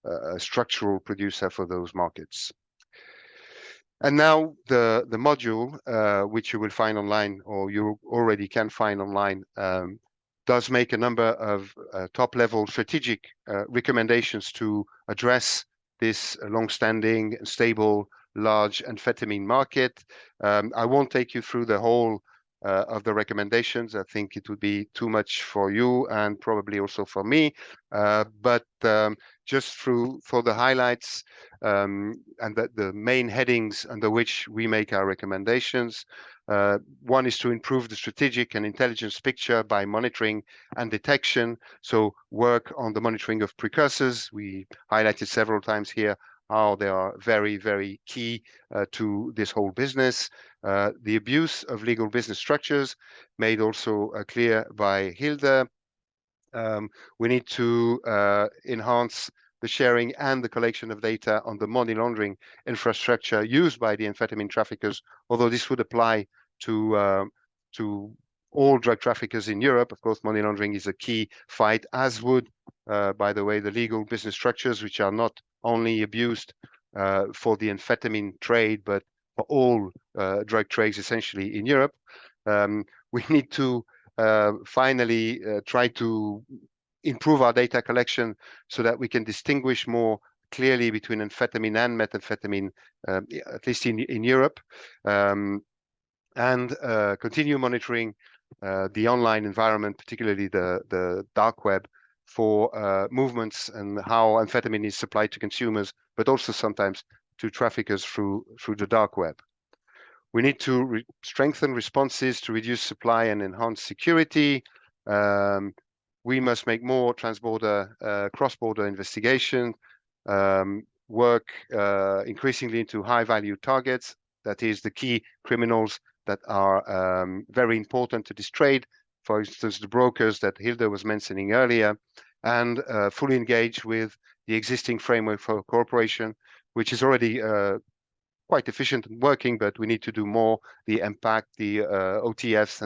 a structural producer for those markets. And now the module, which you will find online, or you already can find online, does make a number of top-level strategic recommendations to address this long-standing, stable, large amphetamine market. I won't take you through the whole of the recommendations. I think it would be too much for you and probably also for me. But just for the highlights and the main headings under which we make our recommendations. One is to improve the strategic and intelligence picture by monitoring and detection. So work on the monitoring of precursors. We highlighted several times here how they are very, very key to this whole business. The abuse of legal business structures, made also clear by Hilde. We need to enhance the sharing and the collection of data on the money laundering infrastructure used by the amphetamine traffickers, although this would apply to all drug traffickers in Europe. Of course, money laundering is a key fight, as would, by the way, the legal business structures, which are not only abused for the amphetamine trade, but for all drug trades essentially in Europe. We need to finally try to improve our data collection so that we can distinguish more clearly between amphetamine and methamphetamine, at least in Europe, and continue monitoring the online environment, particularly the dark web, for movements and how amphetamine is supplied to consumers, but also sometimes to traffickers through the dark web. We need to strengthen responses to reduce supply and enhance security. We must make more transborder, cross-border investigation, work increasingly into high-value targets. That is the key criminals that are very important to this trade. For instance, the brokers that Hilde was mentioning earlier, and fully engage with the existing framework for cooperation, which is already quite efficient and working, but we need to do more. The impact, the OTFs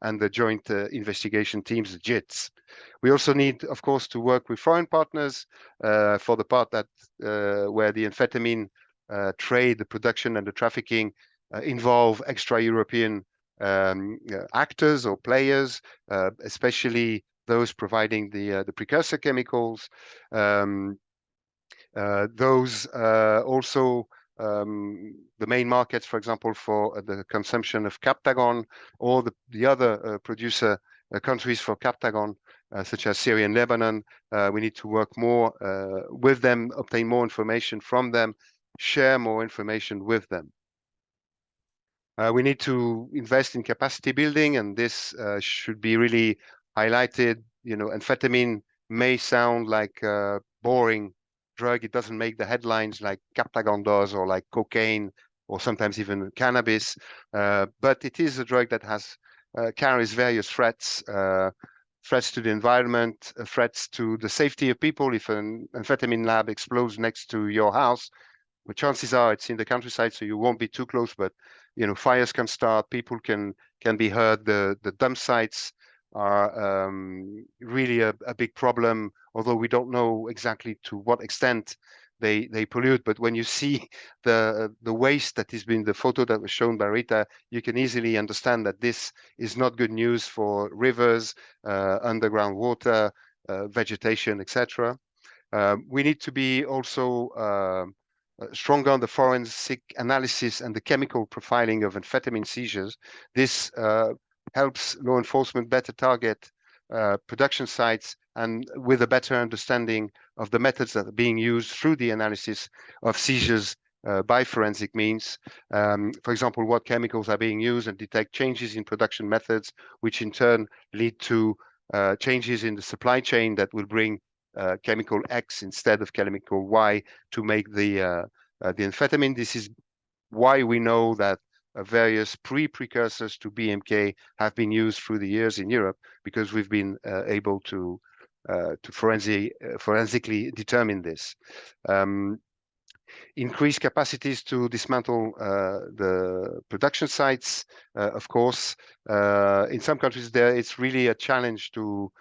and the joint investigation teams, the JITs. We also need, of course, to work with foreign partners for the part that where the amphetamine trade, the production and the trafficking involve extra-European actors or players, especially those providing the precursor chemicals. Those also the main markets, for example, for the consumption of captagon, or the other producer countries for captagon, such as Syria and Lebanon. We need to work more with them, obtain more information from them, share more information with them. We need to invest in capacity building, and this should be really highlighted. Amphetamine may sound like a boring drug. It doesn't make the headlines like captagon does, or like cocaine, or sometimes even cannabis. But it is a drug that has carries various threats, threats to the environment, threats to the safety of people. If an amphetamine lab explodes next to your house, well, chances are it's in the countryside, so you won't be too close, but fires can start, people can be hurt. The dump sites are really a big problem, although we don't know exactly to what extent they pollute. But when you see the waste that has been, the photo that was shown by Rita, you can easily understand that this is not good news for rivers, underground water, vegetation, etc. We need to be also stronger on the forensic analysis and the chemical profiling of amphetamine seizures. This helps law enforcement better target production sites, and with a better understanding of the methods that are being used through the analysis of seizures by forensic means. For example, what chemicals are being used, and detect changes in production methods, which in turn lead to changes in the supply chain that will bring chemical X instead of chemical Y to make the amphetamine. This is why we know that various precursors to BMK have been used through the years in Europe, because we've been able to forensically determine this. Increase capacities to dismantle the production sites. Of course, in some countries it's really a challenge to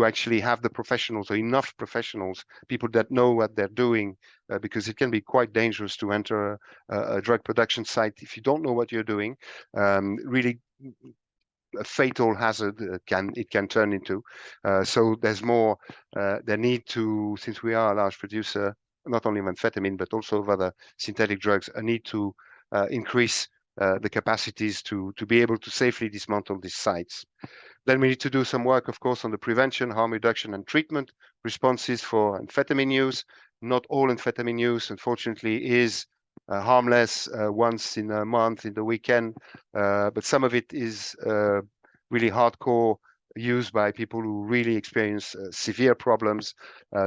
actually have the professionals, or enough professionals, people that know what they're doing, because it can be quite dangerous to enter a drug production site if you don't know what you're doing. Really a fatal hazard it can turn into. So there's more, the need to, since we are a large producer, not only of amphetamine, but also of other synthetic drugs, a need to increase the capacities to be able to safely dismantle these sites. Then we need to do some work, of course, on the prevention, harm reduction, and treatment responses for amphetamine use. Not all amphetamine use, unfortunately, is harmless, once in a month, in the weekend, but some of it is really hardcore use by people who really experience severe problems.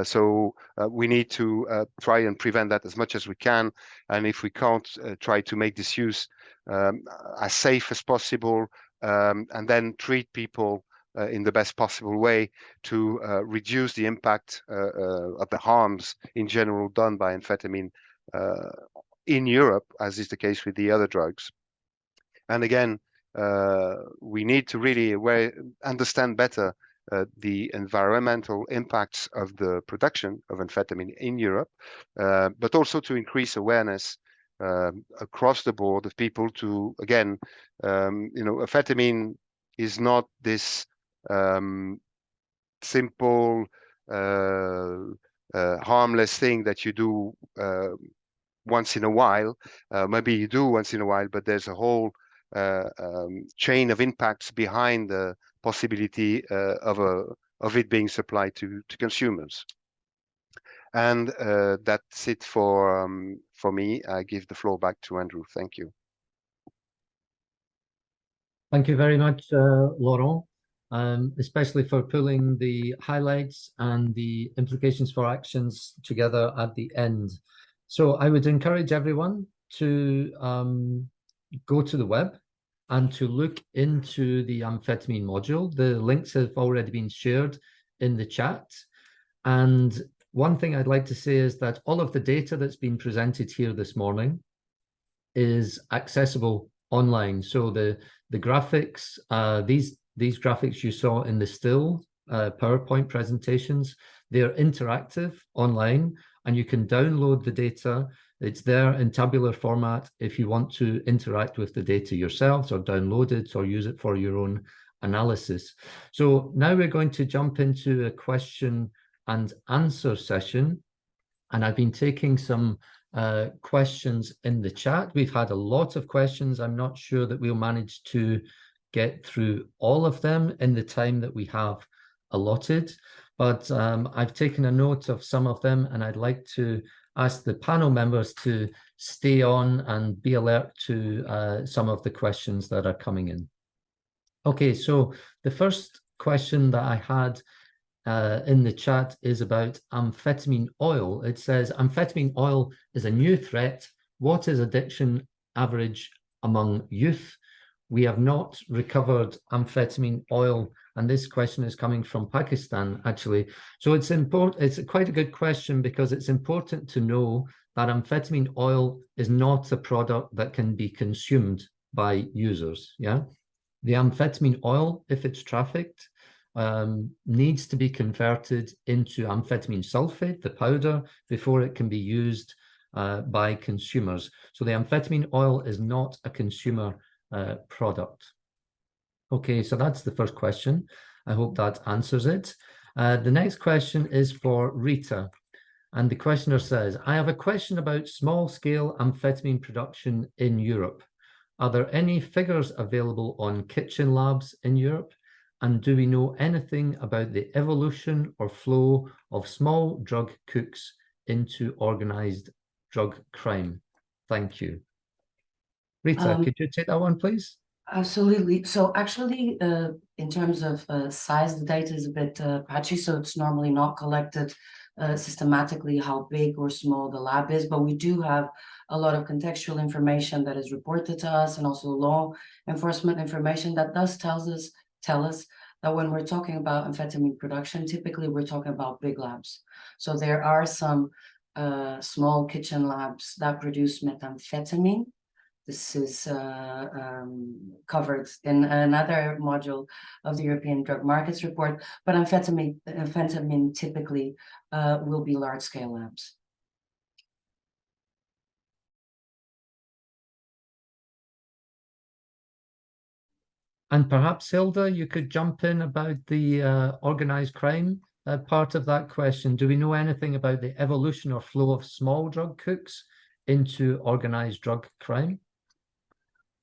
So we need to try and prevent that as much as we can. And if we can't, try to make this use as safe as possible, and then treat people in the best possible way to reduce the impact of the harms in general done by amphetamine in Europe, as is the case with the other drugs. And again, we need to really understand better the environmental impacts of the production of amphetamine in Europe, but also to increase awareness across the board of people to, again, amphetamine is not this simple, harmless thing that you do once in a while. Maybe you do once in a while, but there's a whole chain of impacts behind the possibility of it being supplied to consumers. And that's it for me. I give the floor back to Andrew. Thank you. Thank you very much, Laurent, especially for pulling the highlights and the implications for actions together at the end. So I would encourage everyone to go to the web and to look into the amphetamine module. The links have already been shared in the chat. And one thing I'd like to say is that all of the data that's been presented here this morning is accessible online. So the graphics, these graphics you saw in the still PowerPoint presentations, they're interactive online, and you can download the data. It's there in tabular format if you want to interact with the data yourselves, or download it, or use it for your own analysis. So now we're going to jump into a question and answer session. And I've been taking some questions in the chat. We've had a lot of questions. I'm not sure that we'll manage to get through all of them in the time that we have allotted, but I've taken a note of some of them, and I'd like to ask the panel members to stay on and be alert to some of the questions that are coming in. Okay, so the first question that I had in the chat is about amphetamine oil. It says, amphetamine oil is a new threat. What is addiction average among youth? We have not recovered amphetamine oil, and this question is coming from Pakistan, actually. So it's important. It's quite a good question because it's important to know that amphetamine oil is not a product that can be consumed by users. Yeah, the amphetamine oil, if it's trafficked, needs to be converted into amphetamine sulfate, the powder, before it can be used by consumers. So the amphetamine oil is not a consumer product. Okay, so that's the first question. I hope that answers it. The next question is for Rita. And the questioner says, I have a question about small-scale amphetamine production in Europe. Are there any figures available on kitchen labs in Europe? And do we know anything about the evolution or flow of small drug cooks into organized drug crime? Thank you. Rita, could you take that one, please? Absolutely. So actually, in terms of size, the data is a bit patchy, so it's normally not collected systematically how big or small the lab is, but we do have a lot of contextual information that is reported to us, and also law enforcement information that does tell us that when we're talking about amphetamine production, typically we're talking about big labs. So there are some small kitchen labs that produce methamphetamine. This is covered in another module of the European Drug Markets Report, but amphetamine typically will be large-scale labs. And perhaps, Hilde, you could jump in about the organized crime part of that question. Do we know anything about the evolution or flow of small drug cooks into organized drug crime?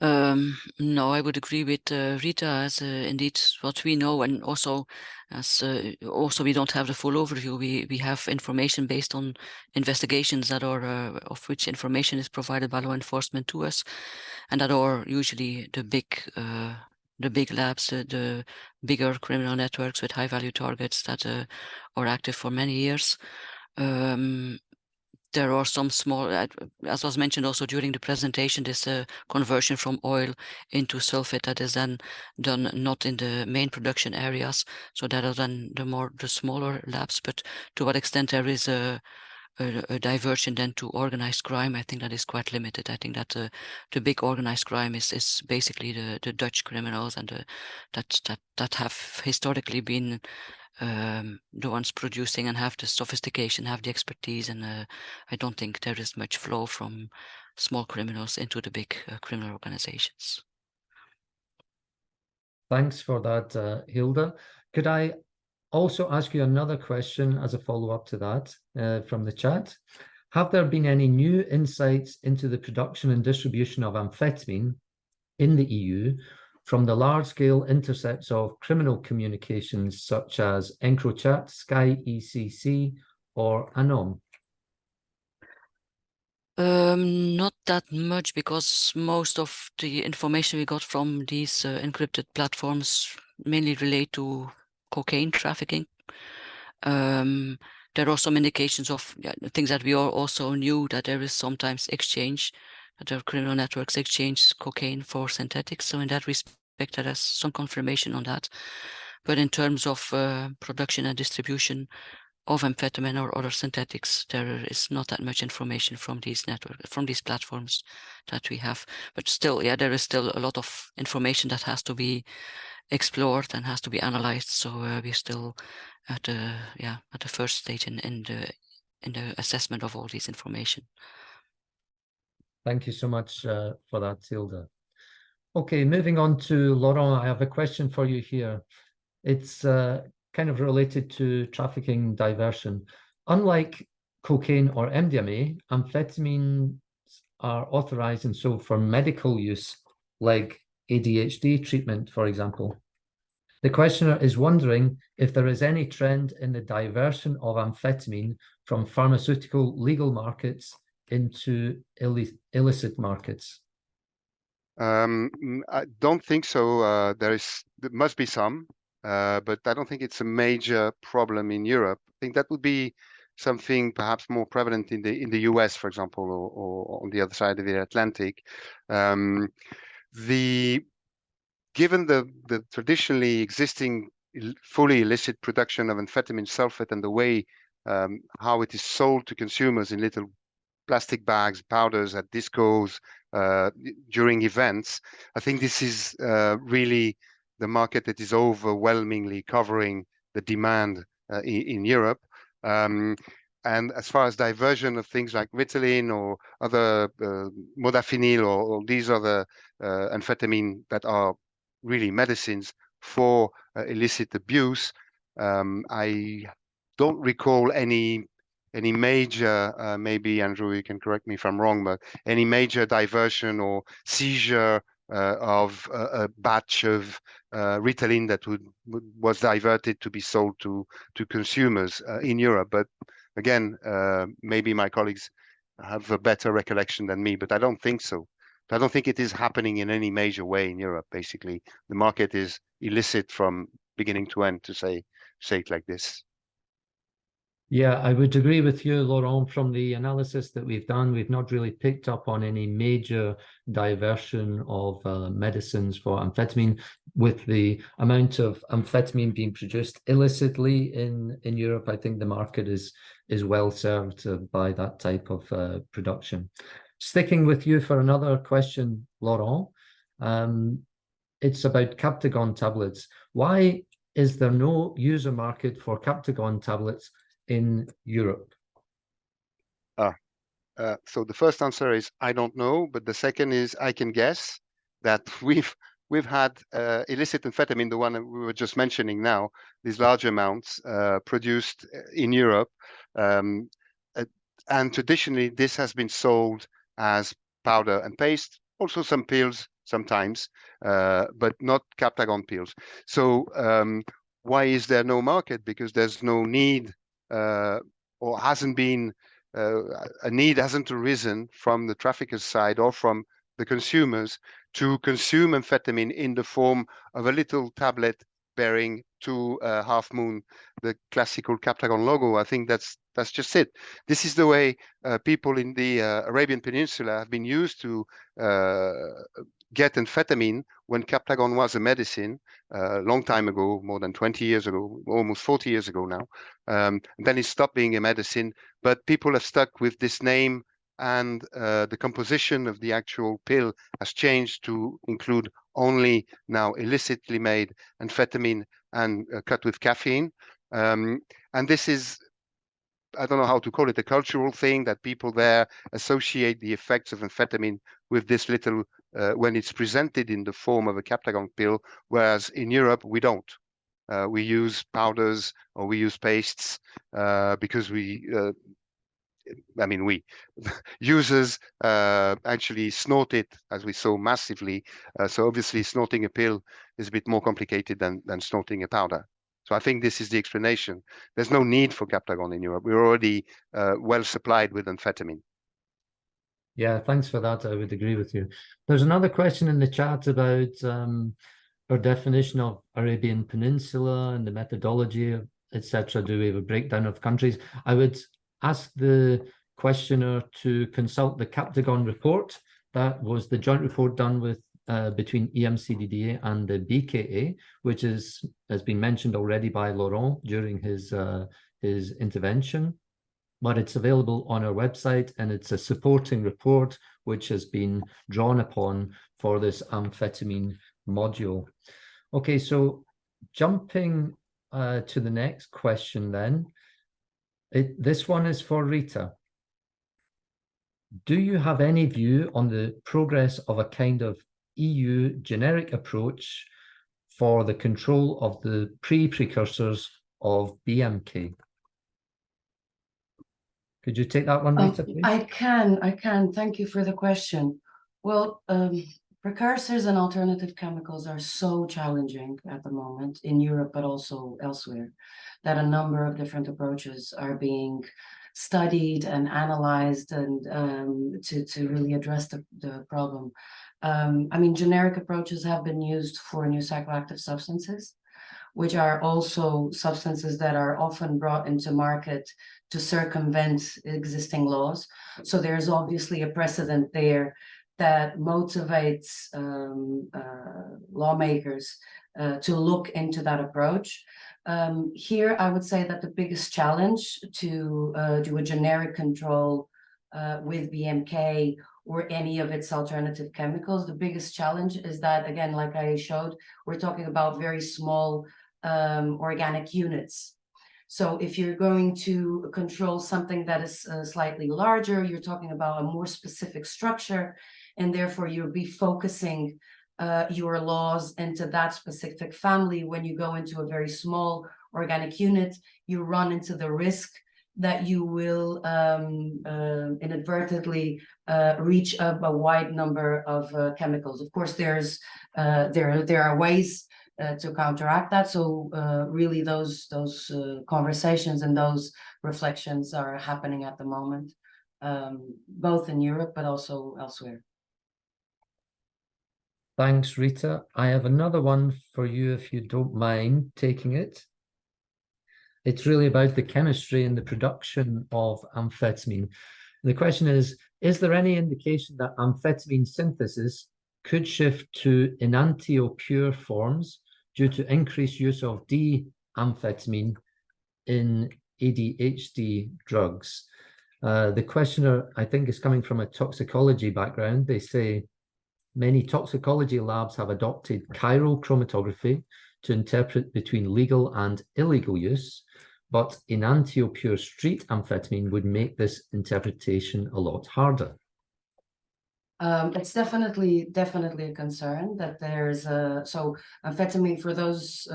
No, I would agree with Rita, as indeed what we know, and also as also we don't have the full overview. We have information based on investigations that are of which information is provided by law enforcement to us, and that are usually the big labs, the bigger criminal networks with high value targets that are active for many years. There are some small, as was mentioned also during the presentation, this conversion from oil into sulfate that is then done not in the main production areas, so that are then the smaller labs. But to what extent there is a diversion then to organized crime, I think that is quite limited. I think that the big organized crime is basically the Dutch criminals, and that have historically been the ones producing and have the sophistication, have the expertise, and I don't think there is much flow from small criminals into the big criminal organizations. Thanks for that, Hilde. Could I also ask you another question as a follow-up to that from the chat? Have there been any new insights into the production and distribution of amphetamine in the EU from the large-scale intercepts of criminal communications such as EncroChat, Sky ECC, or Anom? Not that much, because most of the information we got from these encrypted platforms mainly relate to cocaine trafficking. There are some indications of things that we all also knew, that there is sometimes exchange, that their criminal networks exchange cocaine for synthetics. So in that respect, there is some confirmation on that. But in terms of production and distribution of amphetamine or other synthetics, there is not that much information from these networks, from these platforms that we have. But still, yeah, there is still a lot of information that has to be explored and has to be analyzed. So we're still at the first stage in the assessment of all this information. Thank you so much for that, Hilde. Okay, moving on to Laurent, I have a question for you here. It's kind of related to trafficking diversion. Unlike cocaine or MDMA, amphetamines are authorized and sold for medical use, like ADHD treatment, for example. The questioner is wondering if there is any trend in the diversion of amphetamine from pharmaceutical legal markets into illicit markets. I don't think so. There must be some, but I don't think it's a major problem in Europe. I think that would be something perhaps more prevalent in the US, for example, or on the other side of the Atlantic. The given the traditionally existing fully illicit production of amphetamine sulfate and the way how it is sold to consumers in little plastic bags, powders at discos during events, I think this is really the market that is overwhelmingly covering the demand in Europe. And as far as diversion of things like Ritalin or other modafinil or these other amphetamine that are really medicines for illicit abuse, I don't recall any major, maybe Andrew, you can correct me if I'm wrong, but any major diversion or seizure of a batch of Ritalin that was diverted to be sold to consumers in Europe. But again, maybe my colleagues have a better recollection than me, but I don't think so. I don't think it is happening in any major way in Europe. Basically, the market is illicit from beginning to end, to say it like this. Yeah, I would agree with you, Laurent. From the analysis that we've done, we've not really picked up on any major diversion of medicines for amphetamine. With the amount of amphetamine being produced illicitly in Europe, I think the market is well served by that type of production. Sticking with you for another question, Laurent, it's about captagon tablets. Why is there no user market for captagon tablets in Europe? So the first answer is I don't know, but the second is I can guess that we've had illicit amphetamine, the one that we were just mentioning now, these large amounts produced in Europe, and traditionally this has been sold as powder and paste, also some pills sometimes, but not captagon pills. So why is there no market? Because there's no need, or hasn't been a need hasn't arisen from the traffickers' side or from the consumers to consume amphetamine in the form of a little tablet bearing two half moon, the classical captagon logo. I think that's just it. This is the way people in the Arabian Peninsula have been used to get amphetamine when captagon was a medicine a long time ago, more than 20 years ago, almost 40 years ago now. Then it stopped being a medicine, but people have stuck with this name, and the composition of the actual pill has changed to include only now illicitly made amphetamine and cut with caffeine. And this is, I don't know how to call it, a cultural thing that people there associate the effects of amphetamine with this little, when it's presented in the form of a captagon pill, whereas in Europe we don't. We use powders or we use pastes because users actually snort it, as we saw massively. So obviously snorting a pill is a bit more complicated than snorting a powder. So I think this is the explanation. There's no need for captagon in Europe. We're already well supplied with amphetamine. Yeah, thanks for that. I would agree with you. There's another question in the chat about our definition of Arabian Peninsula and the methodology, etc. Do we have a breakdown of countries? I would ask the questioner to consult the captagon report. That was the joint report done with between EMCDDA and the BKA, which has been mentioned already by Laurent during his intervention. But it's available on our website, and it's a supporting report which has been drawn upon for this amphetamine module. Okay, so jumping to the next question then. This one is for Rita. Do you have any view on the progress of a kind of EU generic approach for the control of the precursors of BMK? Could you take that one, Rita, please? I can. Thank you for the question. Well, precursors and alternative chemicals are so challenging at the moment in Europe, but also elsewhere, that a number of different approaches are being studied and analyzed and to really address the problem. I mean, generic approaches have been used for new psychoactive substances, which are also substances that are often brought into market to circumvent existing laws. So there's obviously a precedent there that motivates lawmakers to look into that approach. Here, I would say that the biggest challenge to do a generic control with BMK or any of its alternative chemicals, the biggest challenge is that, again, like I showed, we're talking about very small organic units. So if you're going to control something that is slightly larger, you're talking about a more specific structure, and therefore you'll be focusing your laws into that specific family. When you go into a very small organic unit, you run into the risk that you will inadvertently reach a wide number of chemicals. Of course, there are ways to counteract that. So really those conversations and those reflections are happening at the moment, both in Europe, but also elsewhere. Thanks, Rita. I have another one for you, if you don't mind taking it. It's really about the chemistry and the production of amphetamine. The question is there any indication that amphetamine synthesis could shift to enantiomer forms due to increased use of D-amphetamine in ADHD drugs? The questioner, I think, is coming from a toxicology background. They say many toxicology labs have adopted chiral chromatography to interpret between legal and illegal use, but enantiomer street amphetamine would make this interpretation a lot harder. It's definitely a concern that there's so amphetamine, for those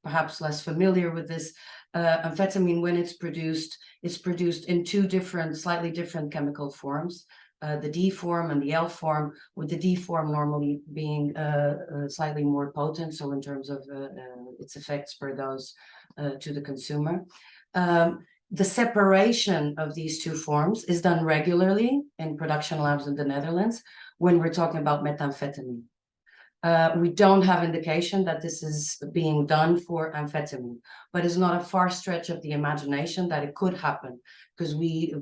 perhaps less familiar with this, amphetamine, when it's produced in two slightly different chemical forms, the D form and the L form, with the D form normally being slightly more potent, so in terms of its effects per dose to the consumer. The separation of these two forms is done regularly in production labs in the Netherlands when we're talking about methamphetamine. We don't have indication that this is being done for amphetamine, but it's not a far stretch of the imagination that it could happen, because we,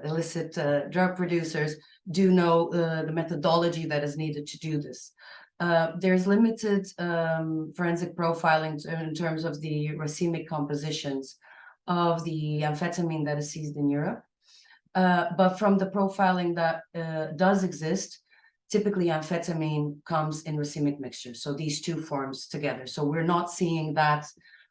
illicit drug producers do know the methodology that is needed to do this. There's limited forensic profiling in terms of the racemic compositions of the amphetamine that is seized in Europe. But from the profiling that does exist, typically amphetamine comes in racemic mixture. So these two forms together. So we're not seeing that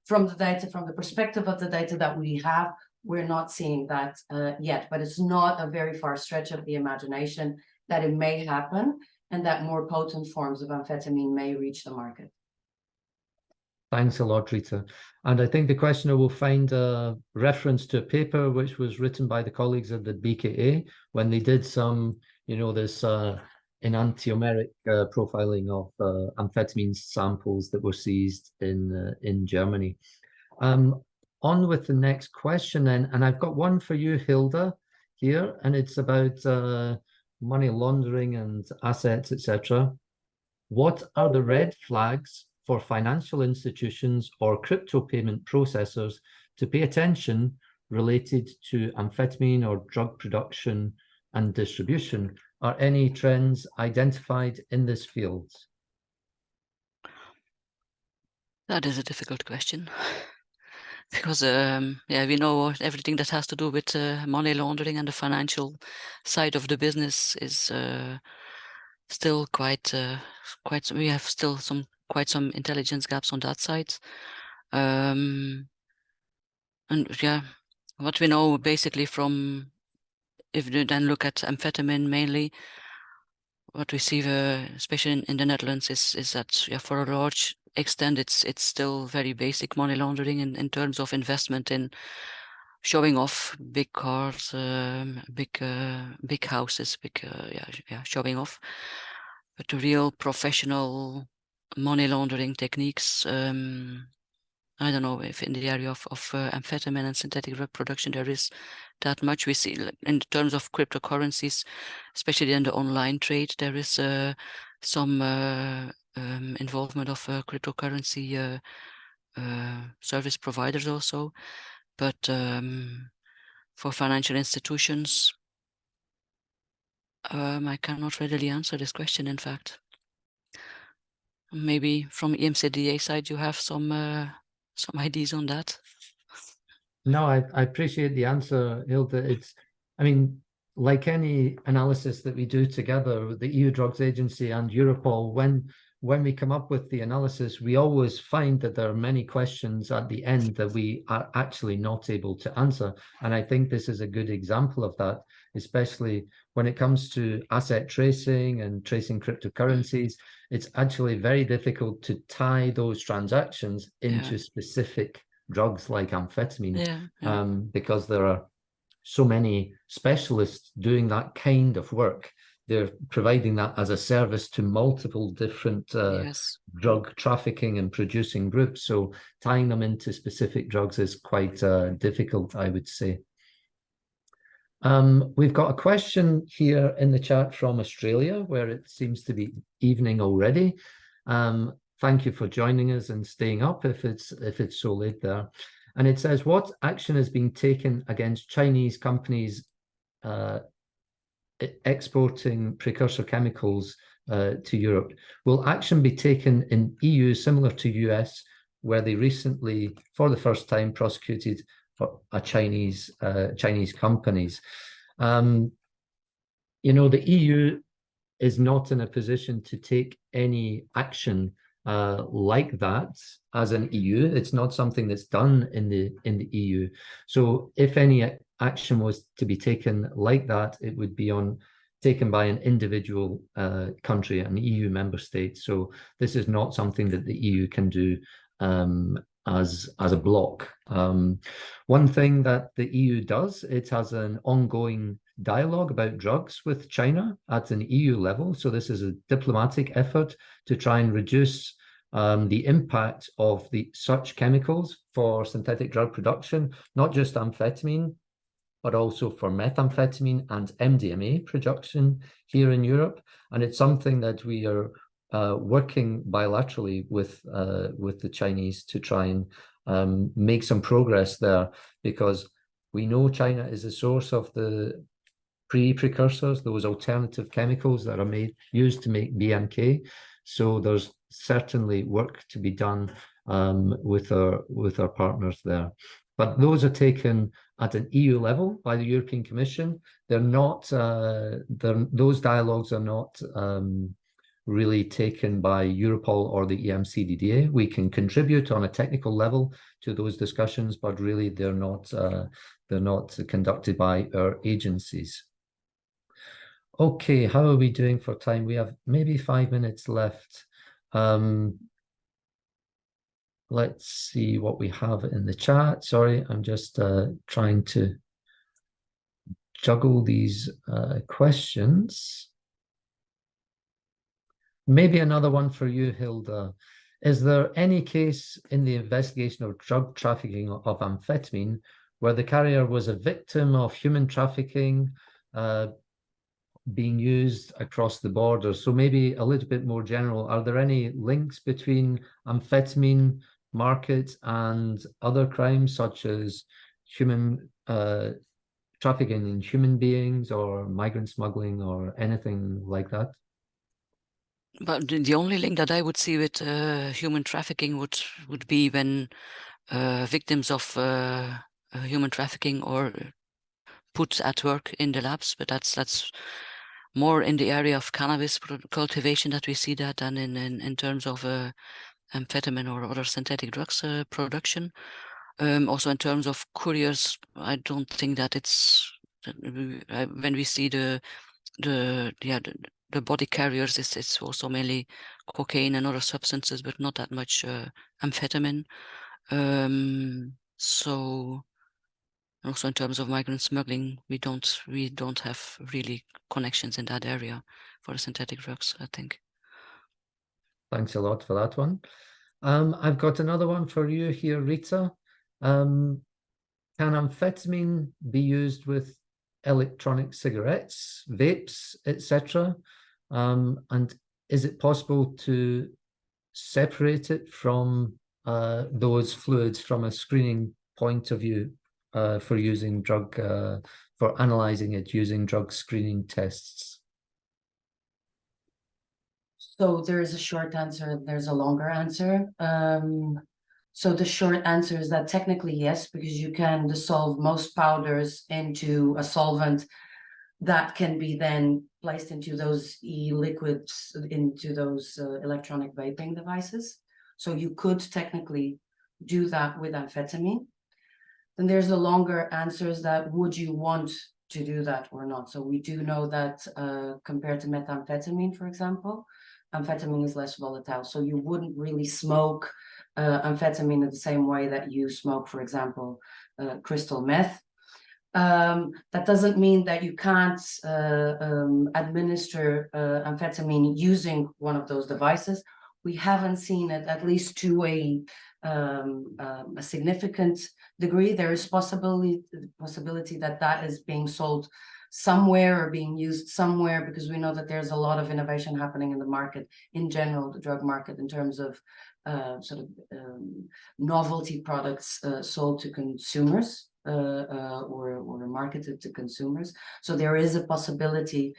from the data, from the perspective of the data that we have, we're not seeing that yet, but it's not a very far stretch of the imagination that it may happen, and that more potent forms of amphetamine may reach the market. Thanks a lot, Rita. And I think the questioner will find a reference to a paper which was written by the colleagues at the BKA when they did some, this enantiomeric profiling of amphetamine samples that were seized in Germany. On with the next question then, and I've got one for you, Hilde, here, and it's about money laundering and assets, etc. What are the red flags for financial institutions or crypto payment processors to pay attention related to amphetamine or drug production and distribution? Are any trends identified in this field? That is a difficult question. Because we know everything that has to do with money laundering, and the financial side of the business is still quite. We have still quite some intelligence gaps on that side. And yeah, what we know basically from, if you then look at amphetamine mainly, what we see, especially in the Netherlands, is that for a large extent it's still very basic money laundering in terms of investment in showing off big cars, big houses, showing off. But the real professional money laundering techniques, I don't know if in the area of amphetamine and synthetic drug production there is that much. We see in terms of cryptocurrencies, especially in the online trade, there is some involvement of cryptocurrency service providers also. But for financial institutions, I cannot readily answer this question, in fact. Maybe from EMCDDA side, you have some ideas on that. No, I appreciate the answer, Hilde. It's, I mean, like any analysis that we do together with the EU Drugs Agency and Europol, when we come up with the analysis, we always find that there are many questions at the end that we are actually not able to answer. And I think this is a good example of that, especially when it comes to asset tracing and tracing cryptocurrencies. It's actually very difficult to tie those transactions into specific drugs like amphetamine, because there are so many specialists doing that kind of work. They're providing that as a service to multiple different drug trafficking and producing groups. So tying them into specific drugs is quite difficult, I would say. We've got a question here in the chat from Australia, where it seems to be evening already. Thank you for joining us and staying up if it's so late there. And it says, what action has been taken against Chinese companies exporting precursor chemicals to Europe? Will action be taken in EU similar to US, where they recently, for the first time, prosecuted a Chinese companies? You know, the EU is not in a position to take any action like that as an EU. It's not something that's done in the EU. So if any action was to be taken like that, it would be taken by an individual country, an EU member state. So this is not something that the EU can do as a bloc. One thing that the EU does, it has an ongoing dialogue about drugs with China at an EU level. So this is a diplomatic effort to try and reduce the impact of such chemicals for synthetic drug production, not just amphetamine, but also for methamphetamine and MDMA production here in Europe. And it's something that we are working bilaterally with the Chinese to try and make some progress there, because we know China is a source of the precursors, those alternative chemicals that are used to make BMK. So there's certainly work to be done with our partners there. But those are taken at an EU level by the European Commission. They're not, those dialogues are not really taken by Europol or the EMCDDA. We can contribute on a technical level to those discussions, but really they're not conducted by our agencies. Okay, how are we doing for time? We have maybe 5 minutes left. Let's see what we have in the chat. Sorry, I'm just trying to juggle these questions. Maybe another one for you, Hilde. Is there any case in the investigation of drug trafficking of amphetamine where the carrier was a victim of human trafficking being used across the border? So maybe a little bit more general, are there any links between amphetamine markets and other crimes such as human trafficking in human beings or migrant smuggling or anything like that? But the only link that I would see with human trafficking would be when victims of human trafficking or put at work in the labs, but that's more in the area of cannabis cultivation that we see that, than in terms of amphetamine or other synthetic drugs production. Also in terms of couriers, I don't think that it's when we see the body carriers, it's also mainly cocaine and other substances, but not that much amphetamine. So also in terms of migrant smuggling, we don't have really connections in that area for the synthetic drugs, I think. Thanks a lot for that one. I've got another one for you here, Rita. Can amphetamine be used with electronic cigarettes, vapes, etc.? And is it possible to separate it from those fluids from a screening point of view for using for analyzing it using drug screening tests? So there is a short answer, there's a longer answer. So the short answer is that technically yes, because you can dissolve most powders into a solvent that can be then placed into those e-liquids, into those electronic vaping devices. So you could technically do that with amphetamine. Then there's the longer answers that would you want to do that or not? So we do know that compared to methamphetamine, for example, amphetamine is less volatile. So you wouldn't really smoke amphetamine in the same way that you smoke, for example, crystal meth. That doesn't mean that you can't administer amphetamine using one of those devices. We haven't seen it, at least to a significant degree. There is possibility that that is being sold somewhere or being used somewhere, because we know that there's a lot of innovation happening in the market in general, the drug market, in terms of novelty products sold to consumers or marketed to consumers. So there is a possibility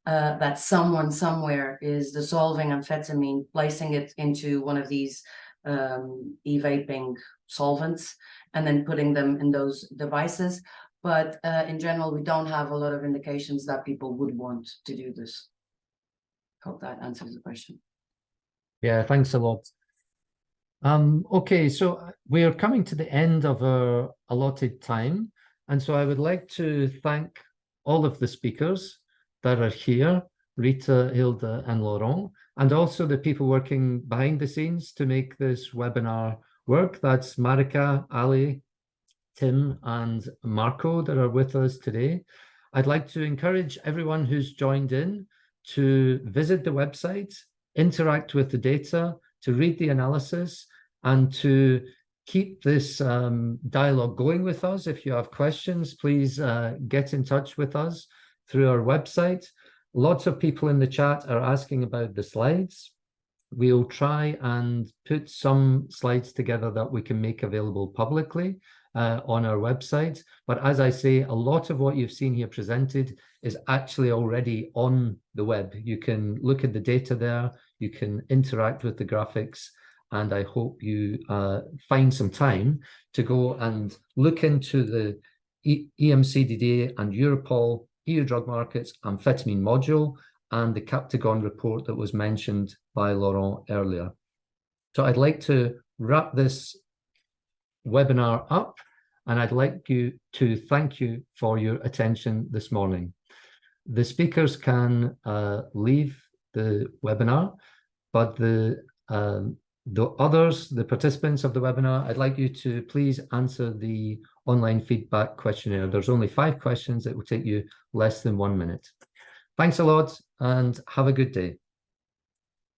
that someone somewhere is dissolving amphetamine, placing it into one of these e-vaping solvents, and then putting them in those devices. But in general, we don't have a lot of indications that people would want to do this. Hope that answers the question. Yeah, thanks a lot. Okay, so we are coming to the end of our allotted time. And so I would like to thank all of the speakers that are here, Rita, Hilde, and Laurent, and also the people working behind the scenes to make this webinar work. That's Marika, Ali, Tim, and Marco that are with us today. I'd like to encourage everyone who's joined in to visit the website, interact with the data, to read the analysis, and to keep this dialogue going with us. If you have questions, please get in touch with us through our website. Lots of people in the chat are asking about the slides. We'll try and put some slides together that we can make available publicly on our website. But as I say, a lot of what you've seen here presented is actually already on the web. You can look at the data there, you can interact with the graphics, and I hope you find some time to go and look into the EMCDDA and Europol EU drug markets amphetamine module and the captagon report that was mentioned by Laurent earlier. So I'd like to wrap this webinar up, and I'd like to thank you for your attention this morning. The speakers can leave the webinar, but the others, the participants of the webinar, I'd like you to please answer the online feedback questionnaire. There's only 5 questions. It will take you less than 1 minute. Thanks a lot and have a good day.